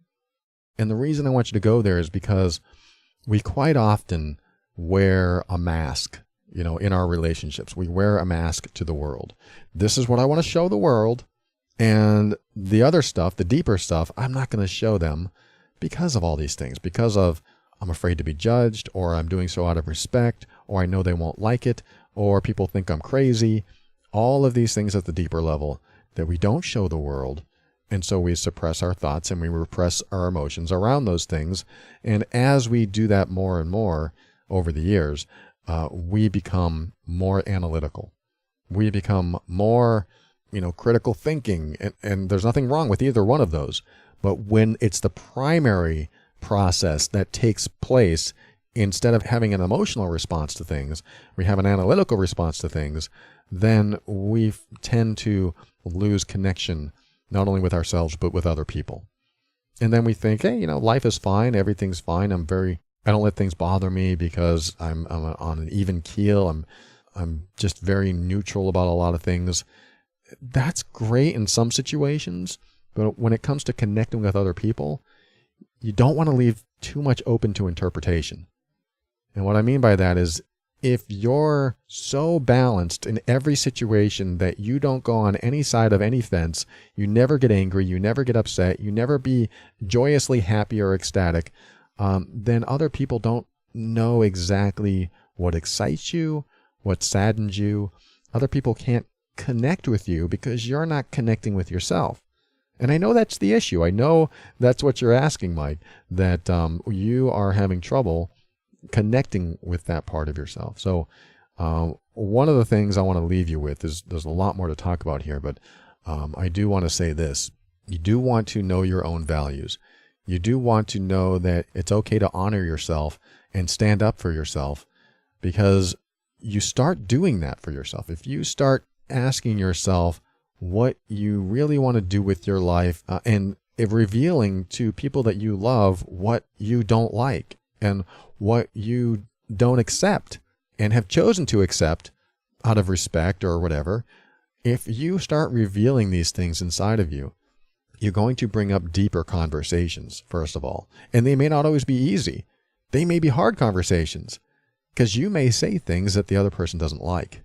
And the reason I want you to go there is because we quite often wear a mask, in our relationships. We wear a mask to the world. This is what I want to show the world. And the other stuff, the deeper stuff, I'm not going to show them because of all these things, because of I'm afraid to be judged, or I'm doing so out of respect, or I know they won't like it, or people think I'm crazy. All of these things at the deeper level that we don't show the world. And so we suppress our thoughts and we repress our emotions around those things. And as we do that more and more over the years, we become more analytical. We become more critical thinking, and there's nothing wrong with either one of those. But when it's the primary process that takes place, instead of having an emotional response to things, we have an analytical response to things, then we tend to lose connection, not only with ourselves, but with other people. And then we think, hey, life is fine, everything's fine, I don't let things bother me because I'm on an even keel, I'm just very neutral about a lot of things. That's great in some situations, but when it comes to connecting with other people, you don't want to leave too much open to interpretation. And what I mean by that is, if you're so balanced in every situation that you don't go on any side of any fence, you never get angry, you never get upset, you never be joyously happy or ecstatic, then other people don't know exactly what excites you, what saddens you. Other people can't connect with you because you're not connecting with yourself. And I know that's the issue. I know that's what you're asking, Mike, that you are having trouble connecting with that part of yourself. So one of the things I want to leave you with is, there's a lot more to talk about here, but I do want to say this. You do want to know your own values. You do want to know that it's okay to honor yourself and stand up for yourself, because you start doing that for yourself. If you start asking yourself what you really want to do with your life, and revealing to people that you love what you don't like and what you don't accept and have chosen to accept out of respect or whatever, if you start revealing these things inside of you, you're going to bring up deeper conversations, first of all. And they may not always be easy. They may be hard conversations, because you may say things that the other person doesn't like.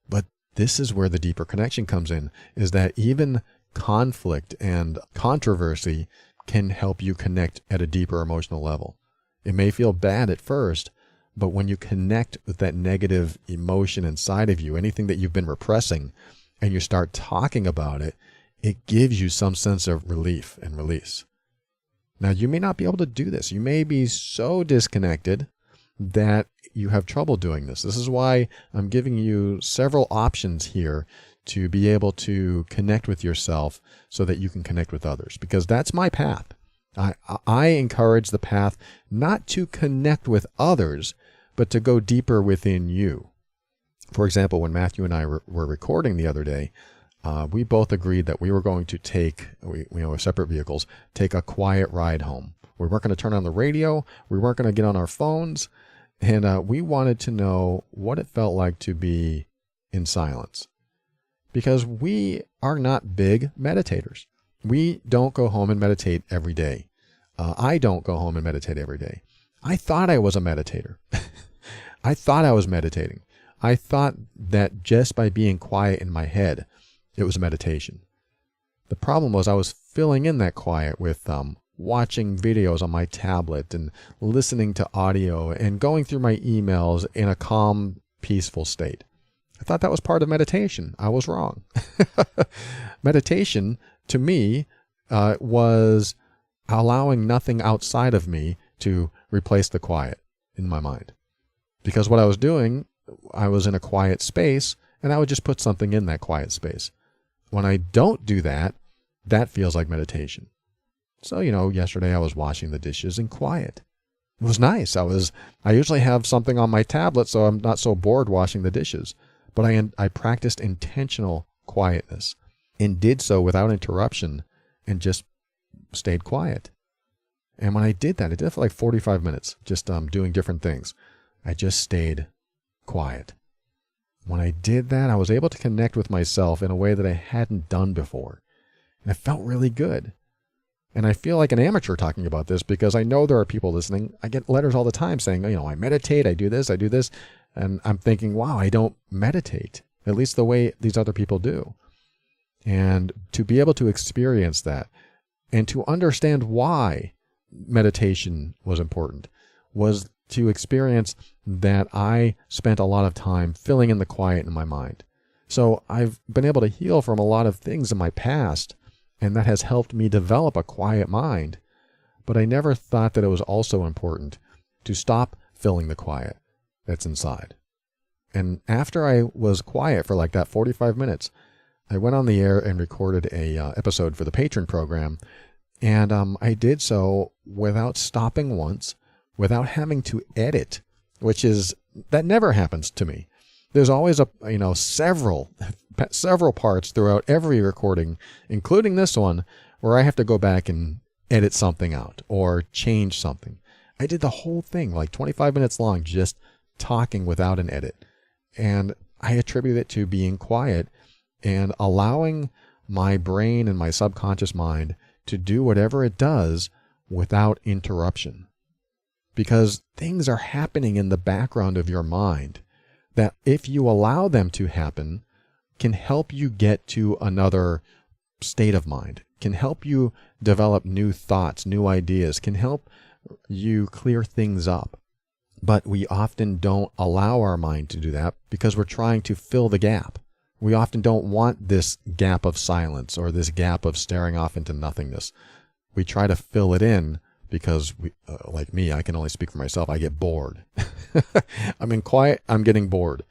But this is where the deeper connection comes in, is that even conflict and controversy can help you connect at a deeper emotional level. It may feel bad at first, but when you connect with that negative emotion inside of you, anything that you've been repressing, and you start talking about it, it gives you some sense of relief and release. Now, you may not be able to do this. You may be so disconnected that you have trouble doing this. This is why I'm giving you several options here to be able to connect with yourself so that you can connect with others, because that's my path. I encourage the path not to connect with others, but to go deeper within you. For example, when Matthew and I were recording the other day, we both agreed that we were going to take, with separate vehicles, take a quiet ride home. We weren't going to turn on the radio. We weren't going to get on our phones. And we wanted to know what it felt like to be in silence. Because we are not big meditators. We don't go home and meditate every day. I don't go home and meditate every day. I thought I was a meditator. I thought I was meditating. I thought that just by being quiet in my head, it was meditation. The problem was I was filling in that quiet with watching videos on my tablet and listening to audio and going through my emails in a calm, peaceful state. I thought that was part of meditation. I was wrong. Meditation, to me, was allowing nothing outside of me to replace the quiet in my mind. Because what I was doing, I was in a quiet space, and I would just put something in that quiet space. When I don't do that, that feels like meditation. So, yesterday I was washing the dishes in quiet. It was nice. I usually have something on my tablet, so I'm not so bored washing the dishes. But I practiced intentional quietness and did so without interruption and just stayed quiet. And when I did that, I did it for like 45 minutes, just doing different things. I just stayed quiet. When I did that, I was able to connect with myself in a way that I hadn't done before. And it felt really good. And I feel like an amateur talking about this because I know there are people listening. I get letters all the time saying, I meditate, I do this. And I'm thinking, wow, I don't meditate, at least the way these other people do. And to be able to experience that and to understand why meditation was important was to experience that I spent a lot of time filling in the quiet in my mind. So I've been able to heal from a lot of things in my past, and that has helped me develop a quiet mind. But I never thought that it was also important to stop filling the quiet that's inside. And after I was quiet for like that 45 minutes, I went on the air and recorded a episode for the Patron program. And I did so without stopping once, without having to edit, that never happens to me. There's always several parts throughout every recording, including this one, where I have to go back and edit something out or change something. I did the whole thing, like 25 minutes long, just talking without an edit. And I attribute it to being quiet and allowing my brain and my subconscious mind to do whatever it does without interruption. Because things are happening in the background of your mind that, if you allow them to happen, can help you get to another state of mind, can help you develop new thoughts, new ideas, can help you clear things up. But we often don't allow our mind to do that because we're trying to fill the gap. We often don't want this gap of silence or this gap of staring off into nothingness. We try to fill it in because, like me, I can only speak for myself. I get bored. I'm in quiet, I'm getting bored.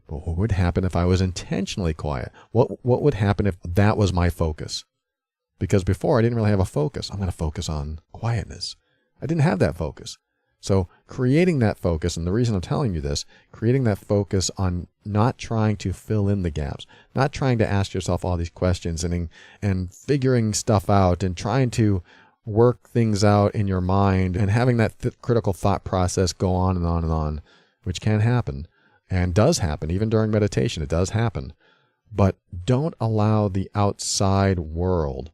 But what would happen if I was intentionally quiet? What would happen if that was my focus? Because before I didn't really have a focus. I'm going to focus on quietness. I didn't have that focus. So creating that focus, and the reason I'm telling you this, creating that focus on not trying to fill in the gaps, not trying to ask yourself all these questions and figuring stuff out and trying to work things out in your mind and having that critical thought process go on and on and on, which can happen and does happen. Even during meditation, it does happen. But don't allow the outside world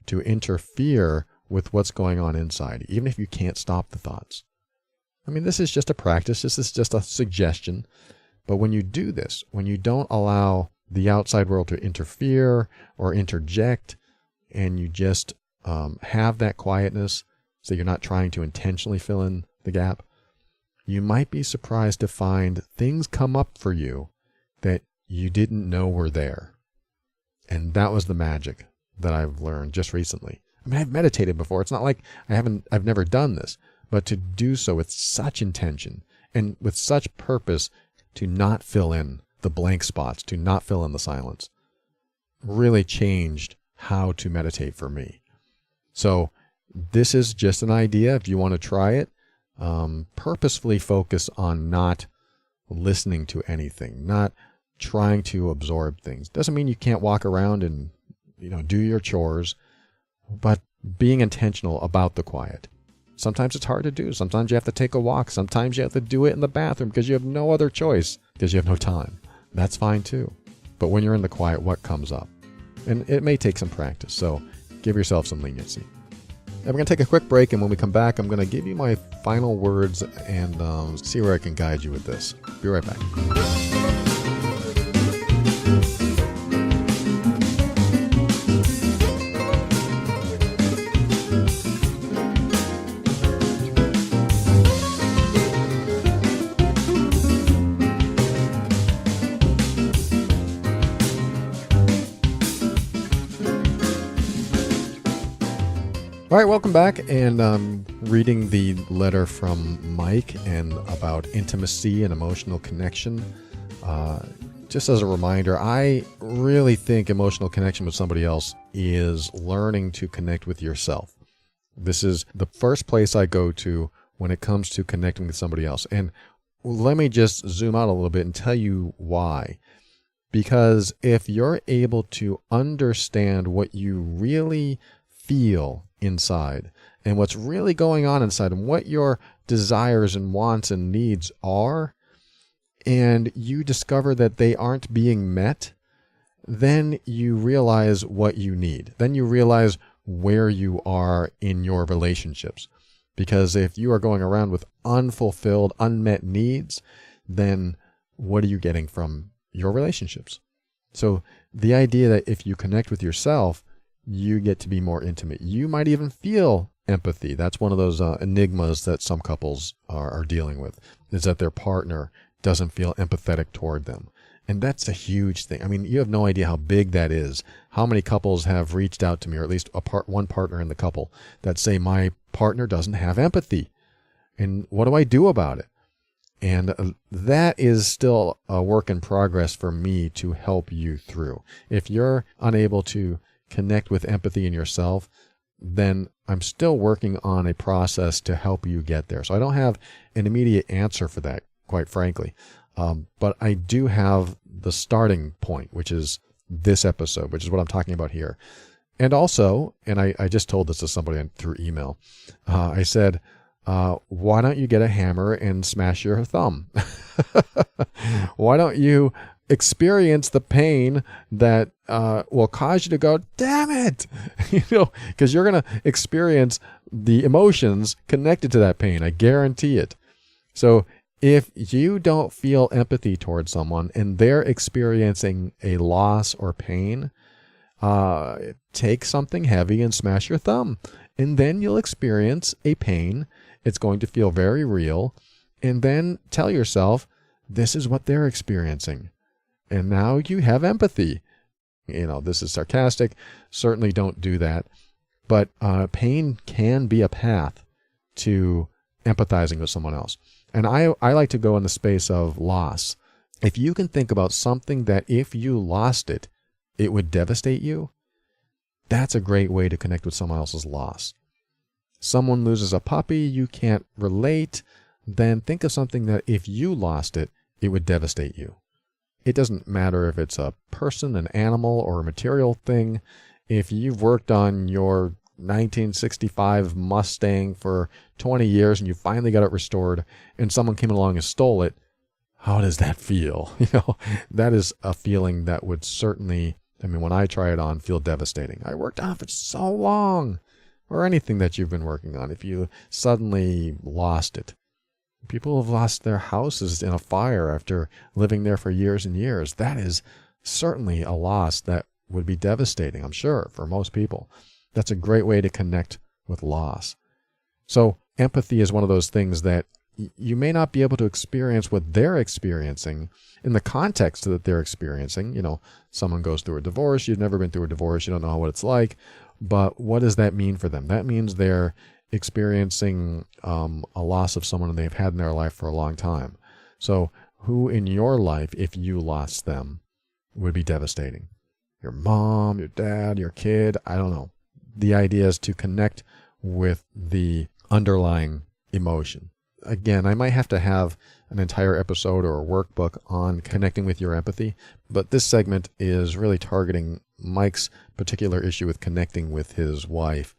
to interfere with what's going on inside, even if you can't stop the thoughts. I mean, this is just a practice. This is just a suggestion. But when you do this, when you don't allow the outside world to interfere or interject, and you just have that quietness, so you're not trying to intentionally fill in the gap, you might be surprised to find things come up for you that you didn't know were there. And that was the magic that I've learned just recently. I mean, I've meditated before. It's not like I've never done this, but to do so with such intention and with such purpose to not fill in the blank spots, to not fill in the silence, really changed how to meditate for me. So this is just an idea. If you want to try it, purposefully focus on not listening to anything, not trying to absorb things. Doesn't mean you can't walk around and, do your chores, but being intentional about the quiet. Sometimes it's hard to do. Sometimes you have to take a walk. Sometimes you have to do it in the bathroom because you have no other choice, because you have no time. That's fine too. But when you're in the quiet, what comes up? And it may take some practice, so give yourself some leniency. And we're going to take a quick break, and when we come back, I'm going to give you my final words and see where I can guide you with this. Be right back. All right, welcome back. And reading the letter from Mike and about intimacy and emotional connection. Just as a reminder, I really think emotional connection with somebody else is learning to connect with yourself. This is the first place I go to when it comes to connecting with somebody else. And let me just zoom out a little bit and tell you why. Because if you're able to understand what you really feel inside and what's really going on inside and what your desires and wants and needs are, and you discover that they aren't being met, then you realize what you need. Then you realize where you are in your relationships. Because if you are going around with unfulfilled, unmet needs, then what are you getting from your relationships? So the idea that if you connect with yourself, you get to be more intimate. You might even feel empathy. That's one of those enigmas that some couples are dealing with, is that their partner doesn't feel empathetic toward them. And that's a huge thing. I mean, you have no idea how big that is. How many couples have reached out to me, or at least one partner in the couple, that say, my partner doesn't have empathy. And what do I do about it? And that is still a work in progress for me to help you through. If you're unable to connect with empathy in yourself, then I'm still working on a process to help you get there. So I don't have an immediate answer for that, quite frankly. But I do have the starting point, which is this episode, which is what I'm talking about here. And also, and I just told this to somebody through email, I said, why don't you get a hammer and smash your thumb? Why don't you experience the pain that will cause you to go, damn it, because you're going to experience the emotions connected to that pain. I guarantee it. So if you don't feel empathy towards someone and they're experiencing a loss or pain, take something heavy and smash your thumb, and then you'll experience a pain. It's going to feel very real. And then tell yourself, this is what they're experiencing. And now you have empathy. This is sarcastic. Certainly don't do that. But pain can be a path to empathizing with someone else. And I like to go in the space of loss. If you can think about something that if you lost it, it would devastate you, that's a great way to connect with someone else's loss. Someone loses a puppy, you can't relate, then think of something that if you lost it, it would devastate you. It doesn't matter if it's a person, an animal, or a material thing. If you've worked on your 1965 Mustang for 20 years and you finally got it restored and someone came along and stole it, how does that feel? That is a feeling that would certainly, when I try it on, feel devastating. I worked on it for so long. Or anything that you've been working on, if you suddenly lost it. People have lost their houses in a fire after living there for years and years. That is certainly a loss that would be devastating, I'm sure, for most people. That's a great way to connect with loss. So empathy is one of those things that you may not be able to experience what they're experiencing in the context that they're experiencing. Someone goes through a divorce. You've never been through a divorce. You don't know what it's like. But what does that mean for them? That means they're experiencing a loss of someone they've had in their life for a long time. So who in your life, if you lost them, would be devastating? Your mom, your dad, your kid, I don't know. The idea is to connect with the underlying emotion. Again, I might have to have an entire episode or a workbook on connecting with your empathy, but this segment is really targeting Mike's particular issue with connecting with his wife.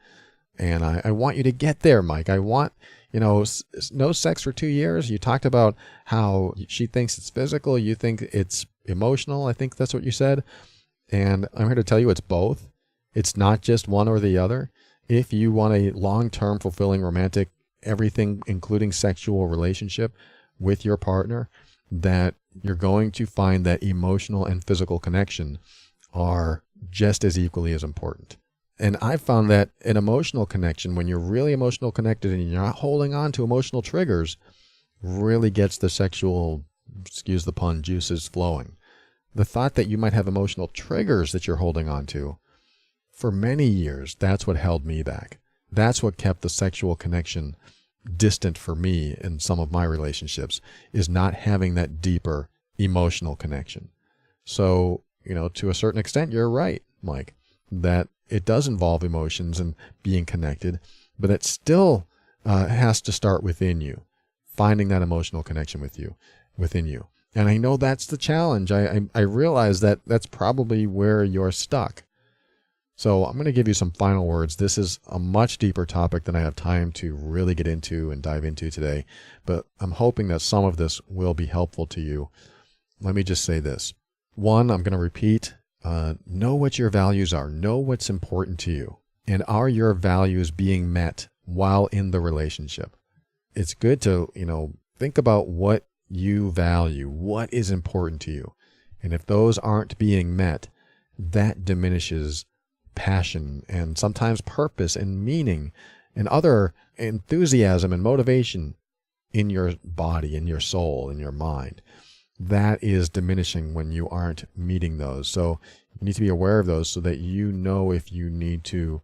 And I want you to get there, Mike. I want, no sex for 2 years. You talked about how she thinks it's physical. You think it's emotional. I think that's what you said. And I'm here to tell you it's both. It's not just one or the other. If you want a long-term, fulfilling, romantic, everything, including sexual relationship with your partner, that you're going to find that emotional and physical connection are just as equally as important. And I've found that an emotional connection, when you're really emotional connected and you're not holding on to emotional triggers, really gets the sexual, excuse the pun, juices flowing. The thought that you might have emotional triggers that you're holding on to, for many years, that's what held me back. That's what kept the sexual connection distant for me in some of my relationships, is not having that deeper emotional connection. So, to a certain extent, you're right, Mike, that it does involve emotions and being connected, but it still has to start within you, finding that emotional connection within you. And I know that's the challenge. I realize that that's probably where you're stuck. So I'm going to give you some final words. This is a much deeper topic than I have time to really get into and dive into today, but I'm hoping that some of this will be helpful to you. Let me just say this. One, I'm going to repeat, know what your values are. Know what's important to you. And are your values being met while in the relationship? It's good to, think about what you value, what is important to you. And if those aren't being met, that diminishes passion and sometimes purpose and meaning and other enthusiasm and motivation in your body, in your soul, in your mind. That is diminishing when you aren't meeting those. So you need to be aware of those so that you know if you need to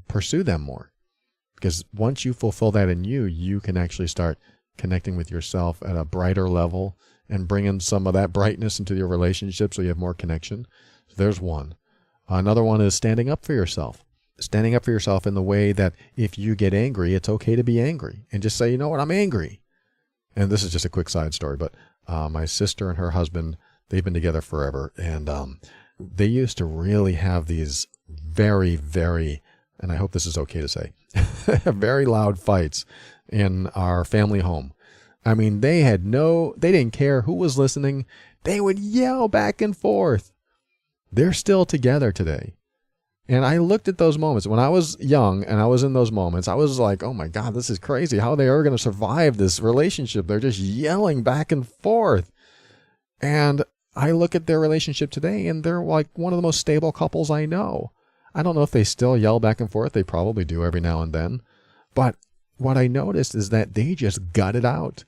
pursue them more. Because once you fulfill that in you, you can actually start connecting with yourself at a brighter level and bringing some of that brightness into your relationship so you have more connection. So there's one. Another one is standing up for yourself. Standing up for yourself in the way that if you get angry, it's okay to be angry. And just say, you know what, I'm angry. And this is just a quick side story, but my sister and her husband, they've been together forever. And they used to really have these very, very, and I hope this is okay to say, very loud fights in our family home. I mean, they didn't care who was listening. They would yell back and forth. They're still together today. And I looked at those moments. When I was young and I was in those moments, I was like, oh my God, this is crazy. How they are going to survive this relationship. They're just yelling back and forth. And I look at their relationship today and they're like one of the most stable couples I know. I don't know if they still yell back and forth. They probably do every now and then. But what I noticed is that they just gut it out.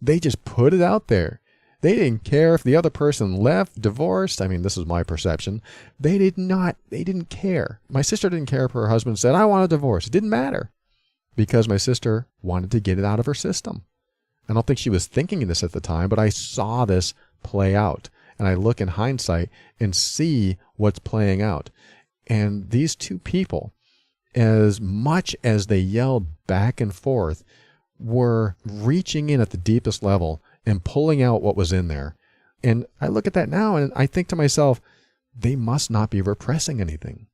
They just put it out there. They didn't care if the other person left, divorced. I mean, this is my perception. They didn't care. My sister didn't care if her husband said, I want a divorce. It didn't matter because my sister wanted to get it out of her system. I don't think she was thinking this at the time, but I saw this play out. And I look in hindsight and see what's playing out. And these two people, as much as they yelled back and forth, were reaching in at the deepest level and pulling out what was in there. And I look at that now and I think to myself, they must not be repressing anything.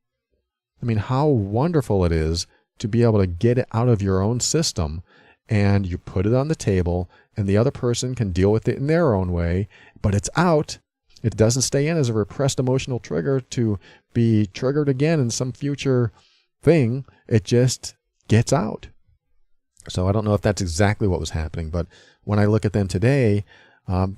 I mean, how wonderful it is to be able to get it out of your own system and you put it on the table and the other person can deal with it in their own way, but it's out. It doesn't stay in as a repressed emotional trigger to be triggered again in some future thing. It just gets out. So I don't know if that's exactly what was happening, but when I look at them today,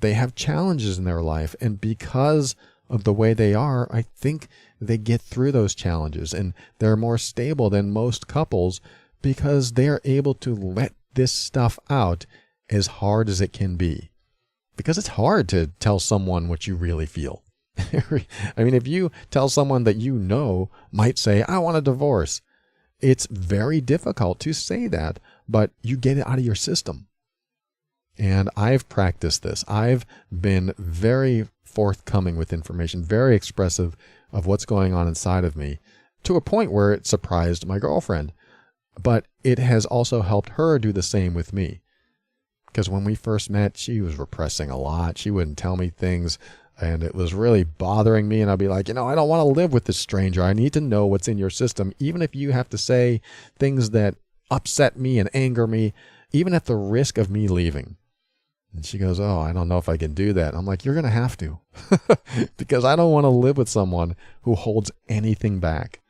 they have challenges in their life. And because of the way they are, I think they get through those challenges and they're more stable than most couples because they're able to let this stuff out as hard as it can be. Because it's hard to tell someone what you really feel. I mean, if you tell someone that you know might say, I want a divorce, it's very difficult to say that, but you get it out of your system. And I've practiced this. I've been very forthcoming with information, very expressive of what's going on inside of me, to a point where it surprised my girlfriend. But it has also helped her do the same with me. Because when we first met, she was repressing a lot. She wouldn't tell me things, and it was really bothering me. And I'd be like, I don't want to live with this stranger. I need to know what's in your system, even if you have to say things that upset me and anger me, even at the risk of me leaving. And she goes, oh, I don't know if I can do that. I'm like, you're going to have to, because I don't want to live with someone who holds anything back.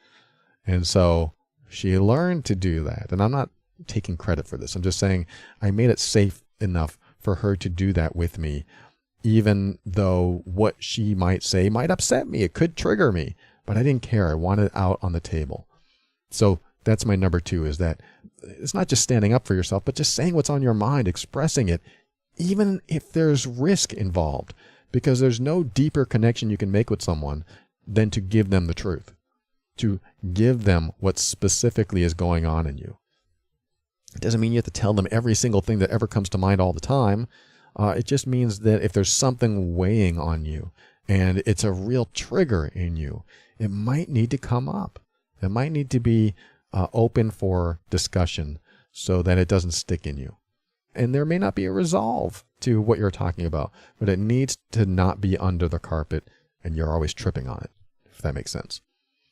And so she learned to do that. And I'm not taking credit for this. I'm just saying I made it safe enough for her to do that with me, even though what she might say might upset me. It could trigger me, but I didn't care. I wanted it out on the table. So that's my number 2, is that it's not just standing up for yourself, but just saying what's on your mind, expressing it, even if there's risk involved, because there's no deeper connection you can make with someone than to give them the truth. to give them what specifically is going on in you. It doesn't mean you have to tell them every single thing that ever comes to mind all the time. It just means that if there's something weighing on you and it's a real trigger in you, it might need to come up. It might need to be open for discussion so that it doesn't stick in you. And there may not be a resolve to what you're talking about, but it needs to not be under the carpet and you're always tripping on it, if that makes sense.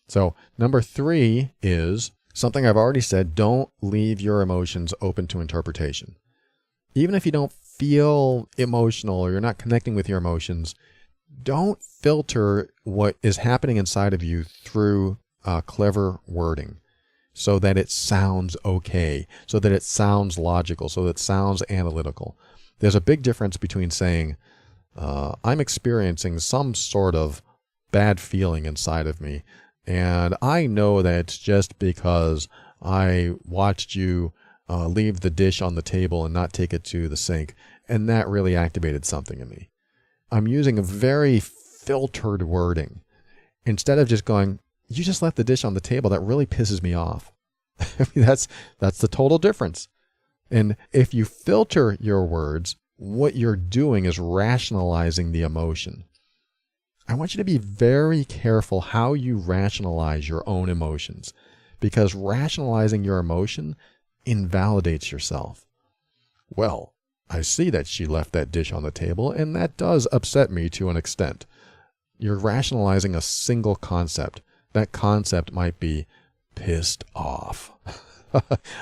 So number 3 is something I've already said: don't leave your emotions open to interpretation. Even if you don't feel emotional or you're not connecting with your emotions, don't filter what is happening inside of you through clever wording so that it sounds okay, so that it sounds logical, so that it sounds analytical. There's a big difference between saying, I'm experiencing some sort of bad feeling inside of me, and I know that it's just because I watched you leave the dish on the table and not take it to the sink, and that really activated something in me. I'm using a very filtered wording. Instead of just going, you just left the dish on the table, that really pisses me off. I mean, that's the total difference. And if you filter your words, what you're doing is rationalizing the emotion. I want you to be very careful how you rationalize your own emotions, because rationalizing your emotion invalidates yourself. Well, I see that she left that dish on the table, and that does upset me to an extent. You're rationalizing a single concept. That concept might be pissed off.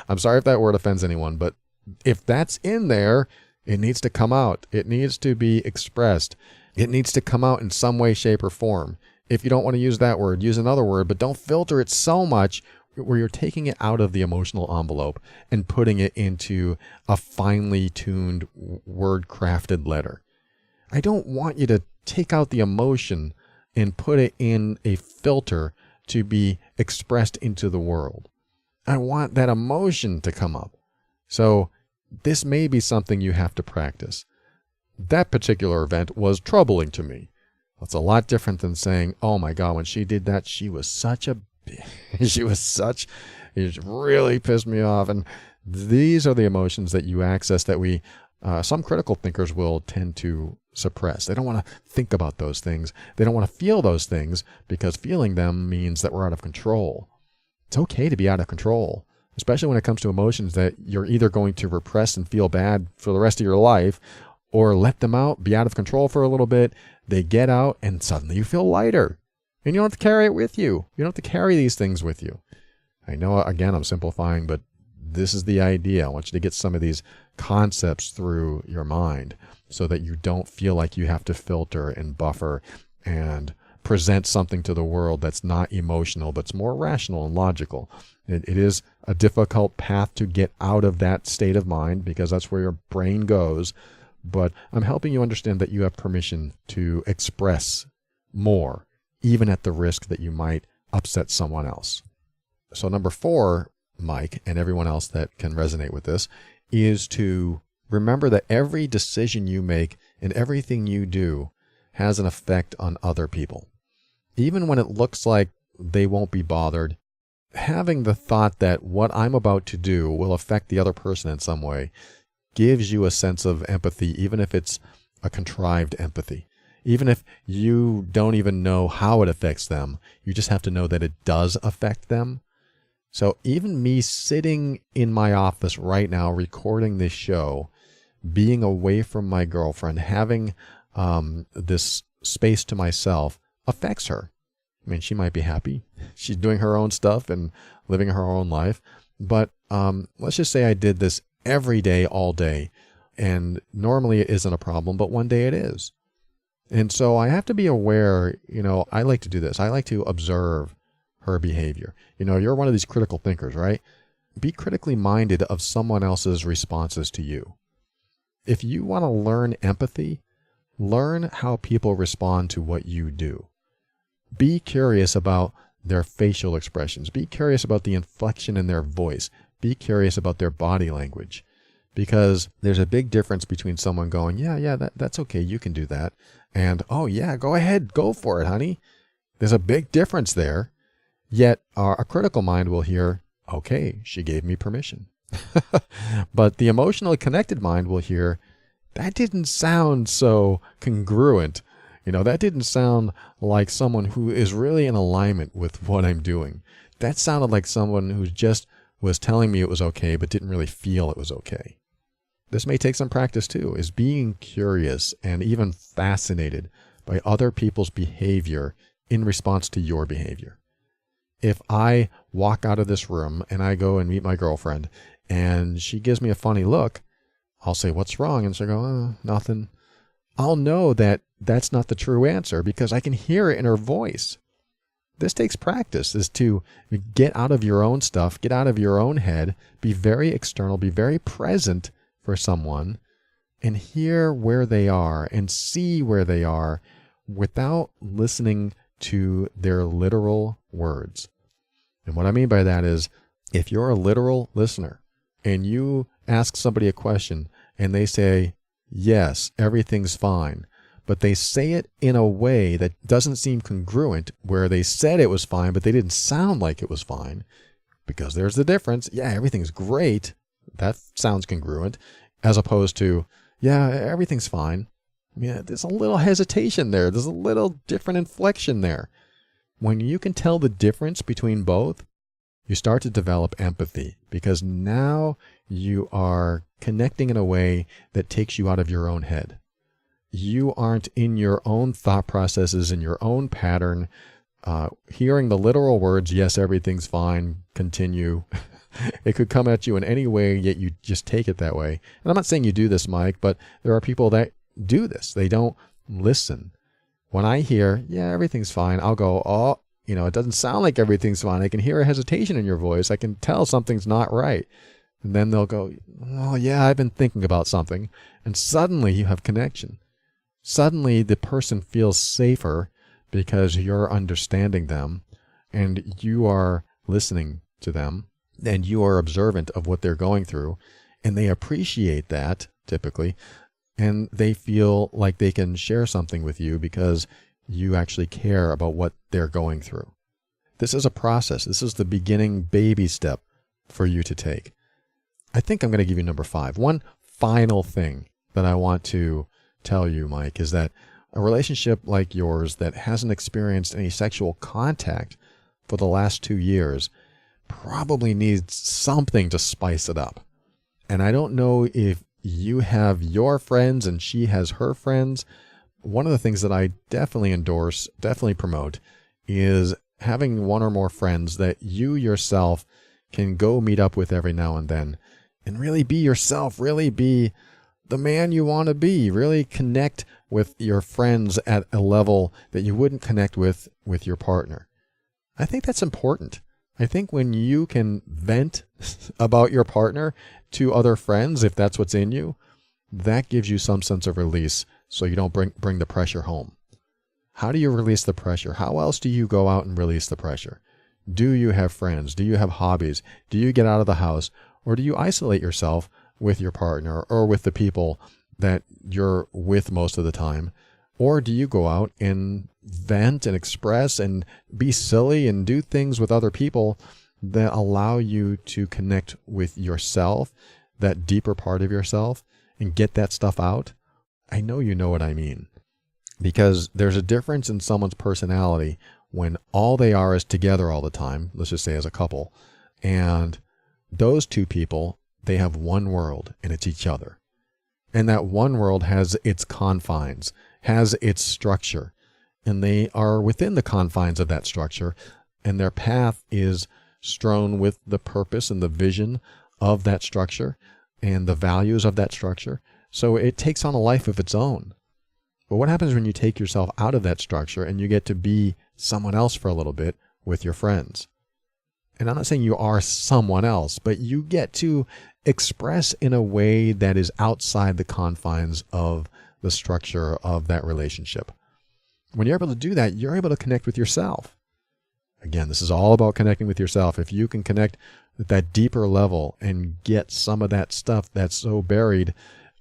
I'm sorry if that word offends anyone, but if that's in there, it needs to come out. It needs to be expressed. It needs to come out in some way, shape, or form. If you don't want to use that word, use another word, but don't filter it so much where you're taking it out of the emotional envelope and putting it into a finely tuned, word-crafted letter. I don't want you to take out the emotion and put it in a filter to be expressed into the world. I want that emotion to come up. So this may be something you have to practice. That particular event was troubling to me. That's a lot different than saying, oh my God, when she did that, she was such a it really pissed me off. And these are the emotions that you access that some critical thinkers will tend to suppress. They don't want to think about those things. They don't want to feel those things because feeling them means that we're out of control. It's okay to be out of control, especially when it comes to emotions that you're either going to repress and feel bad for the rest of your life, or let them out, be out of control for a little bit. They get out and suddenly you feel lighter. And you don't have to carry it with you. You don't have to carry these things with you. I know, again, I'm simplifying, but this is the idea. I want you to get some of these concepts through your mind so that you don't feel like you have to filter and buffer and present something to the world that's not emotional, but it's more rational and logical. It is a difficult path to get out of that state of mind because that's where your brain goes. But I'm helping you understand that you have permission to express more, even at the risk that you might upset someone else. So number 4, Mike, and everyone else that can resonate with this, is to remember that every decision you make and everything you do has an effect on other people. Even when it looks like they won't be bothered, having the thought that what I'm about to do will affect the other person in some way gives you a sense of empathy, even if it's a contrived empathy. Even if you don't even know how it affects them, you just have to know that it does affect them. So even me sitting in my office right now recording this show, being away from my girlfriend, having this space to myself affects her. I mean, she might be happy. She's doing her own stuff and living her own life. But let's just say I did this every day, all day. And normally it isn't a problem, but one day it is. And so I have to be aware, I like to do this. I like to observe her behavior. You're one of these critical thinkers, right? Be critically minded of someone else's responses to you. If you want to learn empathy, learn how people respond to what you do. Be curious about their facial expressions. Be curious about the inflection in their voice. Be curious about their body language. Because there's a big difference between someone going, yeah, that's okay, you can do that. And, oh yeah, go ahead, go for it, honey. There's a big difference there. Yet our critical mind will hear, okay, she gave me permission. But the emotionally connected mind will hear, that didn't sound so congruent. That didn't sound like someone who is really in alignment with what I'm doing. That sounded like someone who just was telling me it was okay, but didn't really feel it was okay. This may take some practice too, is being curious and even fascinated by other people's behavior in response to your behavior. If I walk out of this room and I go and meet my girlfriend and she gives me a funny look, I'll say, what's wrong? And she'll go, oh, nothing. I'll know that that's not the true answer because I can hear it in her voice. This takes practice, is to get out of your own stuff, get out of your own head, be very external, be very present for someone, and hear where they are and see where they are without listening to their literal words. And what I mean by that is, if you're a literal listener and you ask somebody a question and they say, yes, everything's fine, but they say it in a way that doesn't seem congruent, where they said it was fine, but they didn't sound like it was fine, because there's the difference. Yeah, everything's great. That sounds congruent, as opposed to, yeah, everything's fine. There's a little hesitation there. There's a little different inflection there. When you can tell the difference between both, you start to develop empathy, because now you are connecting in a way that takes you out of your own head. You aren't in your own thought processes, in your own pattern, hearing the literal words, yes, everything's fine, continue. It could come at you in any way, yet you just take it that way. And I'm not saying you do this, Mike, but there are people that do this. They don't listen. When I hear, yeah, everything's fine, I'll go, oh, it doesn't sound like everything's fine. I can hear a hesitation in your voice. I can tell something's not right. And then they'll go, oh, yeah, I've been thinking about something. And suddenly you have connection. Suddenly the person feels safer because you're understanding them and you are listening to them and you are observant of what they're going through. And they appreciate that typically. And they feel like they can share something with you because you actually care about what they're going through. This is a process. This is the beginning baby step for you to take. I think I'm going to give you number 5. One final thing that I want to tell you, Mike, is that a relationship like yours that hasn't experienced any sexual contact for the last 2 years probably needs something to spice it up. And I don't know if you have your friends and she has her friends. One of the things that I definitely endorse, definitely promote, is having one or more friends that you yourself can go meet up with every now and then and really be yourself, really be the man you want to be, really connect with your friends at a level that you wouldn't connect with your partner. I think that's important. I think when you can vent about your partner to other friends, if that's what's in you, that gives you some sense of release so you don't bring the pressure home. How do you release the pressure? How else do you go out and release the pressure? Do you have friends? Do you have hobbies? Do you get out of the house? Or do you isolate yourself with your partner or with the people that you're with most of the time? Or do you go out and vent and express and be silly and do things with other people that allow you to connect with yourself, that deeper part of yourself, and get that stuff out? I know you know what I mean. Because there's a difference in someone's personality when all they are is together all the time, let's just say as a couple, and those two people, they have one world, and it's each other. And that one world has its confines, has its structure, and they are within the confines of that structure, and their path is strewn with the purpose and the vision of that structure and the values of that structure. So it takes on a life of its own. But what happens when you take yourself out of that structure and you get to be someone else for a little bit with your friends? And I'm not saying you are someone else, but you get to express in a way that is outside the confines of the structure of that relationship. When you're able to do that, you're able to connect with yourself. Again, this is all about connecting with yourself. If you can connect at that deeper level and get some of that stuff that's so buried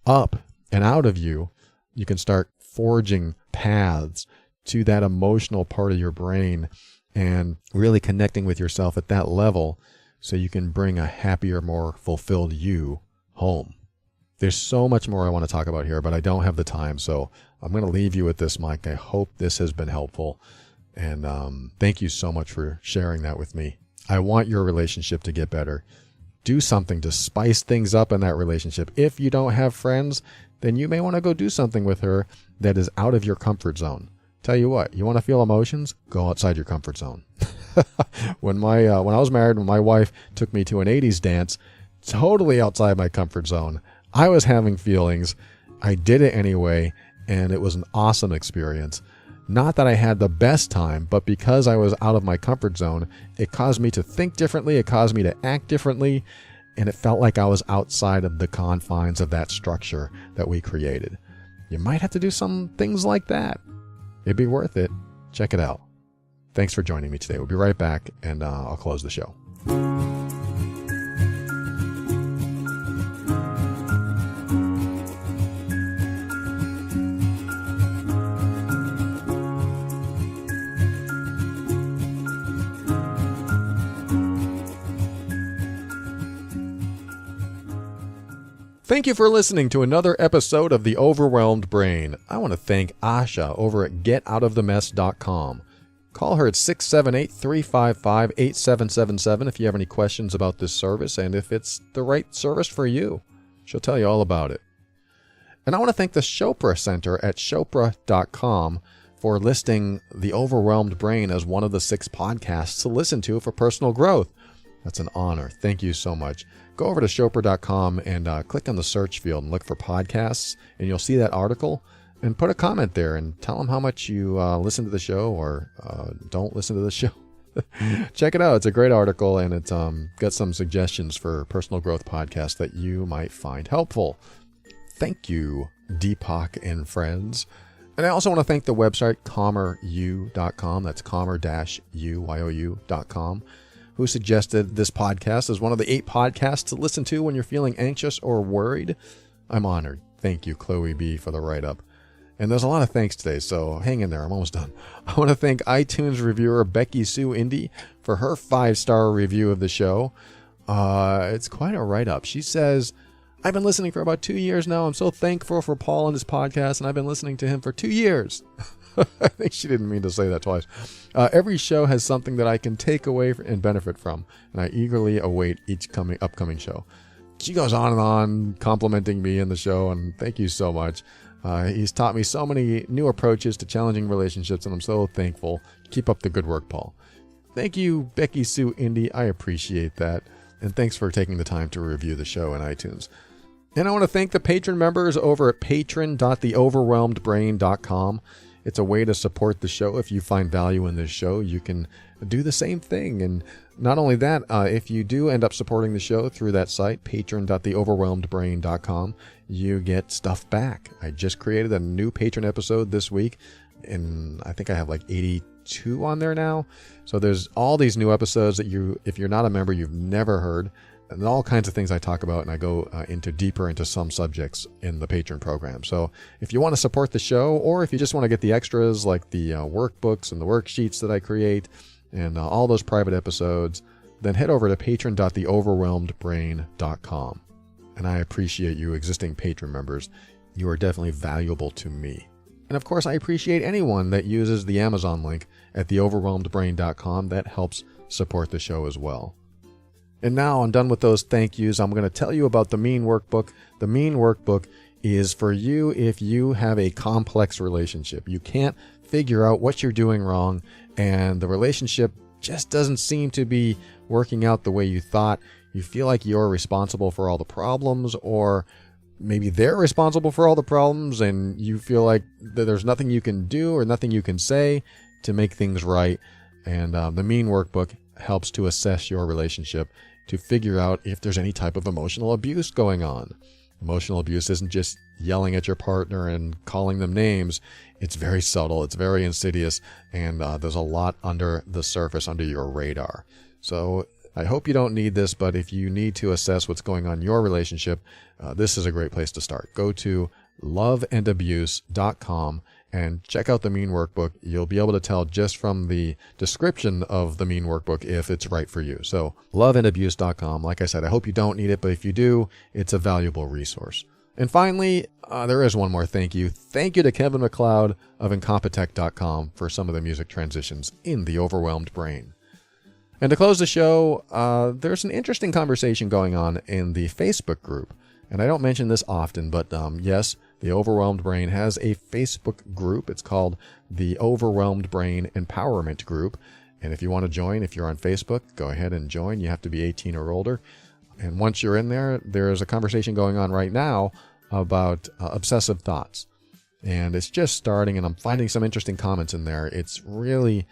up and out of you, you can start forging paths to that emotional part of your brain and really connecting with yourself at that level so you can bring a happier, more fulfilled you home. There's so much more I want to talk about here, but I don't have the time, so I'm going to leave you with this, Mike. I hope this has been helpful, and thank you so much for sharing that with me. I want your relationship to get better. Do something to spice things up in that relationship. If you don't have friends, then you may want to go do something with her that is out of your comfort zone. Tell you what, you want to feel emotions? Go outside your comfort zone. When I was married, when my wife took me to an 80s dance, totally outside my comfort zone, I was having feelings. I did it anyway, and it was an awesome experience. Not that I had the best time, but because I was out of my comfort zone, it caused me to think differently, it caused me to act differently, and it felt like I was outside of the confines of that structure that we created. You might have to do some things like that. It'd be worth it. Check it out. Thanks for joining me today. We'll be right back, and I'll close the show. Thank you for listening to another episode of The Overwhelmed Brain. I want to thank Asha over at getoutofthemess.com. Call her at 678-355-8777 if you have any questions about this service and if it's the right service for you. She'll tell you all about it. And I want to thank the Chopra Center at chopra.com for listing The Overwhelmed Brain as one of the 6 podcasts to listen to for personal growth. That's an honor. Thank you so much. Go over to chopra.com and click on the search field and look for podcasts, and you'll see that article. And put a comment there and tell them how much you listen to the show or don't listen to the show. Check it out. It's a great article, and it's got some suggestions for personal growth podcasts that you might find helpful. Thank you, Deepak and friends. And I also want to thank the website calmeru.com. That's calmer-u.com, who suggested this podcast as one of the 8 podcasts to listen to when you're feeling anxious or worried. I'm honored. Thank you, Chloe B., for the write-up. And there's a lot of thanks today, so hang in there. I'm almost done. I want to thank iTunes reviewer Becky Sue Indy for her 5-star review of the show. It's quite a write-up. She says, I've been listening for about 2 years now. I'm so thankful for Paul and his podcast, and I've been listening to him for 2 years. I think she didn't mean to say that twice. Every show has something that I can take away and benefit from, and I eagerly await each upcoming show. She goes on complimenting me in the show, and thank you so much. He's taught me so many new approaches to challenging relationships, and I'm so thankful. Keep up the good work, Paul. Thank you, Becky Sue Indy. I appreciate that. And thanks for taking the time to review the show in iTunes. And I want to thank the patron members over at patron.theoverwhelmedbrain.com. It's a way to support the show. If you find value in this show, you can do the same thing. And not only that, if you do end up supporting the show through that site, patron.theoverwhelmedbrain.com, you get stuff back. I just created a new patron episode this week, and I think I have like 82 on there now. So there's all these new episodes that if you're not a member, you've never heard, and all kinds of things I talk about, and I go deeper into some subjects in the patron program. So if you want to support the show, or if you just want to get the extras like the workbooks and the worksheets that I create, and all those private episodes, then head over to patron.theoverwhelmedbrain.com. And I appreciate you existing patron members. You are definitely valuable to me. And of course, I appreciate anyone that uses the Amazon link at theoverwhelmedbrain.com. That helps support the show as well. And now I'm done with those thank yous. I'm going to tell you about the Mean Workbook. The Mean Workbook is for you if you have a complex relationship. You can't figure out what you're doing wrong, and the relationship just doesn't seem to be working out the way you thought. You feel like you're responsible for all the problems, or maybe they're responsible for all the problems, and you feel like that there's nothing you can do or nothing you can say to make things right. And the Mean Workbook helps to assess your relationship to figure out if there's any type of emotional abuse going on. Emotional abuse isn't just yelling at your partner and calling them names. It's very subtle, it's very insidious, and there's a lot under the surface, under your radar. So I hope you don't need this, but if you need to assess what's going on in your relationship, this is a great place to start. Go to loveandabuse.com and check out the Mean Workbook. You'll be able to tell just from the description of the Mean Workbook if it's right for you. So loveandabuse.com. Like I said, I hope you don't need it, but if you do, it's a valuable resource. And finally, there is one more thank you. Thank you to Kevin MacLeod of Incompetech.com for some of the music transitions in The Overwhelmed Brain. And to close the show, there's an interesting conversation going on in the Facebook group. And I don't mention this often, but yes, The Overwhelmed Brain has a Facebook group. It's called The Overwhelmed Brain Empowerment Group. And if you want to join, if you're on Facebook, go ahead and join. You have to be 18 or older. And once you're in there, there's a conversation going on right now about obsessive thoughts. And it's just starting, and I'm finding some interesting comments in there. It's really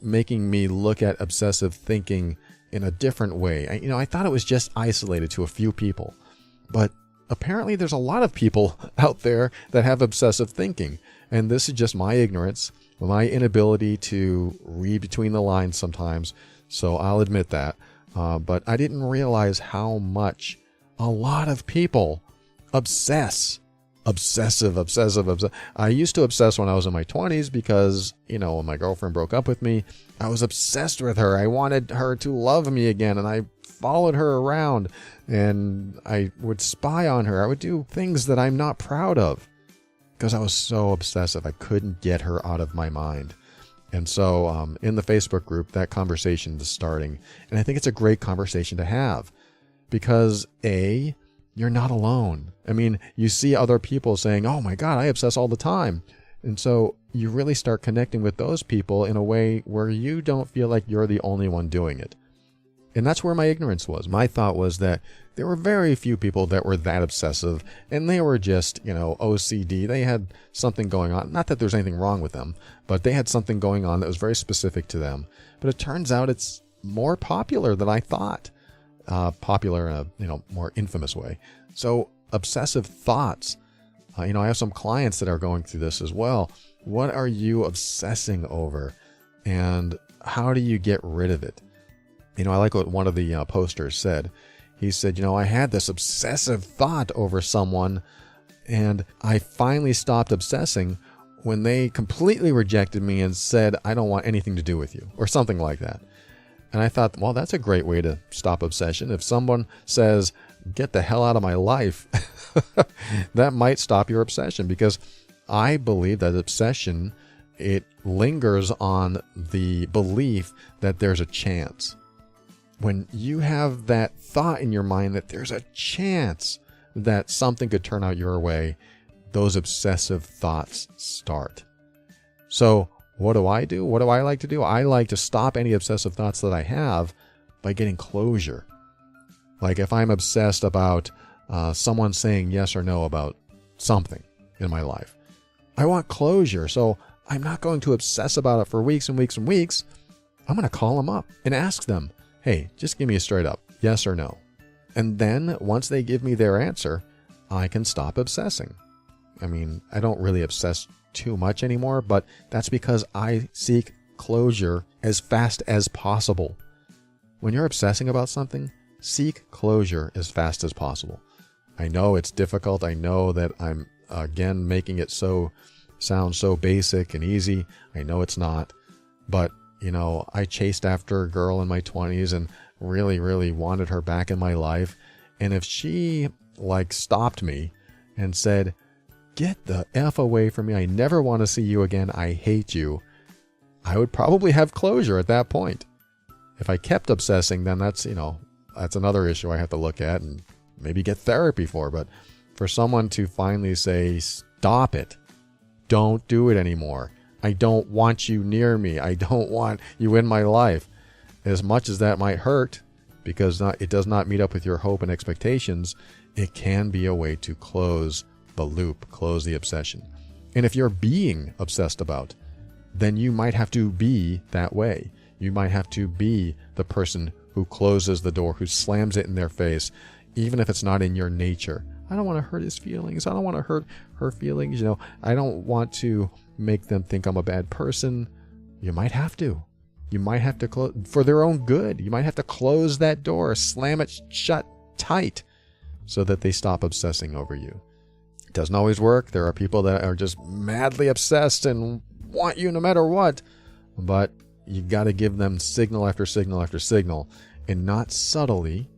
making me look at obsessive thinking in a different way. I thought it was just isolated to a few people. But apparently there's a lot of people out there that have obsessive thinking. And this is just my ignorance, my inability to read between the lines sometimes. So I'll admit that. But I didn't realize how much a lot of people obsessive. I used to obsess when I was in my 20s because, when my girlfriend broke up with me, I was obsessed with her. I wanted her to love me again, and I followed her around, and I would spy on her. I would do things that I'm not proud of because I was so obsessive. I couldn't get her out of my mind. And so in the Facebook group, that conversation is starting. And I think it's a great conversation to have because, A, you're not alone. I mean, you see other people saying, oh my God, I obsess all the time. And so you really start connecting with those people in a way where you don't feel like you're the only one doing it. And that's where my ignorance was. My thought was that there were very few people that were that obsessive, and they were just, OCD. They had something going on. Not that there's anything wrong with them, but they had something going on that was very specific to them. But it turns out it's more popular than I thought. Popular in a, more infamous way. So obsessive thoughts. I have some clients that are going through this as well. What are you obsessing over? And how do you get rid of it? I like what one of the posters said. He said, I had this obsessive thought over someone, and I finally stopped obsessing when they completely rejected me and said, I don't want anything to do with you, or something like that. And I thought, well, that's a great way to stop obsession. If someone says, get the hell out of my life, that might stop your obsession, because I believe that obsession, it lingers on the belief that there's a chance. When you have that thought in your mind that there's a chance that something could turn out your way, those obsessive thoughts start. So what do I do? What do I like to do? I like to stop any obsessive thoughts that I have by getting closure. Like if I'm obsessed about someone saying yes or no about something in my life, I want closure. So I'm not going to obsess about it for weeks and weeks and weeks. I'm going to call them up and ask them, hey, just give me a straight up yes or no. And then once they give me their answer, I can stop obsessing. I mean, I don't really obsess too much anymore, but that's because I seek closure as fast as possible. When you're obsessing about something, seek closure as fast as possible. I know it's difficult. I know that I'm, again, making it sound so basic and easy. I know it's not, but I chased after a girl in my 20s and really, really wanted her back in my life. And if she stopped me and said, get the F away from me, I never want to see you again, I hate you, I would probably have closure at that point. If I kept obsessing, then that's another issue I have to look at and maybe get therapy for. But for someone to finally say, stop it, don't do it anymore. I don't want you near me. I don't want you in my life. As much as that might hurt, because it does not meet up with your hope and expectations, it can be a way to close the loop, close the obsession. And if you're being obsessed about, then you might have to be that way. You might have to be the person who closes the door, who slams it in their face, even if it's not in your nature. I don't want to hurt his feelings. I don't want to hurt her feelings. I don't want to make them think I'm a bad person. You might have to. You might have to close for their own good. You might have to close that door, slam it shut tight so that they stop obsessing over you. It doesn't always work. There are people that are just madly obsessed and want you no matter what. But you got to give them signal after signal after signal, and not subtly,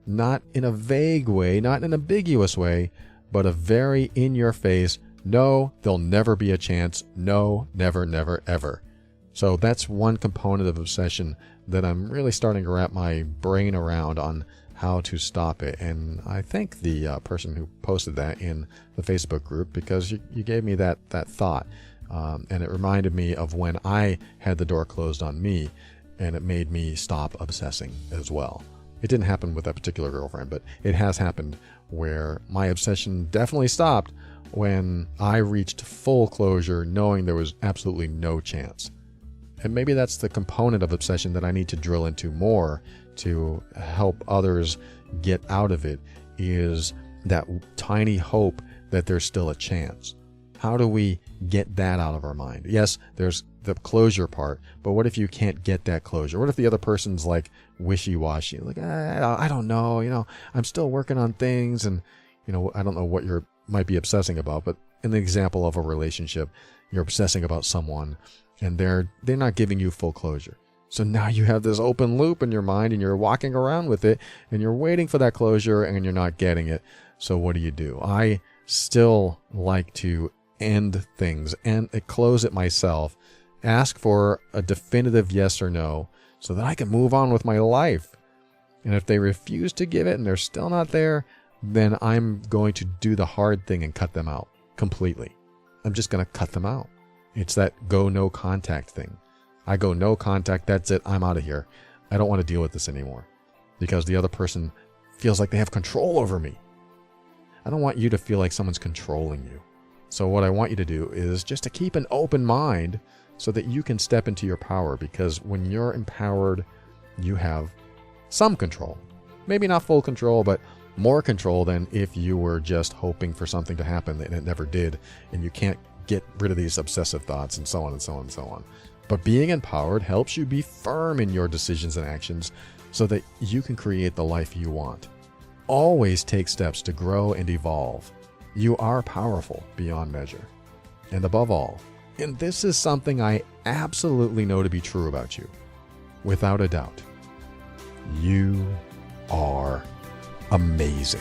not in a vague way, not in an ambiguous way, but a very in-your-face, no, there'll never be a chance, no, never, never, ever. So that's one component of obsession that I'm really starting to wrap my brain around on how to stop it. And I thank the person who posted that in the Facebook group, because you gave me that thought. And it reminded me of when I had the door closed on me, and it made me stop obsessing as well. It didn't happen with that particular girlfriend, but it has happened where my obsession definitely stopped when I reached full closure, knowing there was absolutely no chance. And maybe that's the component of obsession that I need to drill into more to help others get out of it, is that tiny hope that there's still a chance. How do we get that out of our mind? Yes, there's the closure part, but what if you can't get that closure? What if the other person's like wishy-washy, like, I don't know, I'm still working on things, and I don't know what you might be obsessing about, but in the example of a relationship, you're obsessing about someone, and they're not giving you full closure. So now you have this open loop in your mind, and you're walking around with it, and you're waiting for that closure, and you're not getting it. So what do? I still like to end things and close it myself, ask for a definitive yes or no so that I can move on with my life. And if they refuse to give it and they're still not there, then I'm going to do the hard thing and cut them out completely. I'm just going to cut them out. It's that go no contact thing. I go no contact, that's it, I'm out of here. I don't want to deal with this anymore, because the other person feels like they have control over me. I don't want you to feel like someone's controlling you. So what I want you to do is just to keep an open mind so that you can step into your power, because when you're empowered, you have some control. Maybe not full control, but more control than if you were just hoping for something to happen and it never did, and you can't get rid of these obsessive thoughts and so on and so on and so on. But being empowered helps you be firm in your decisions and actions so that you can create the life you want. Always take steps to grow and evolve. You are powerful beyond measure. And above all, and this is something I absolutely know to be true about you, without a doubt, you are amazing.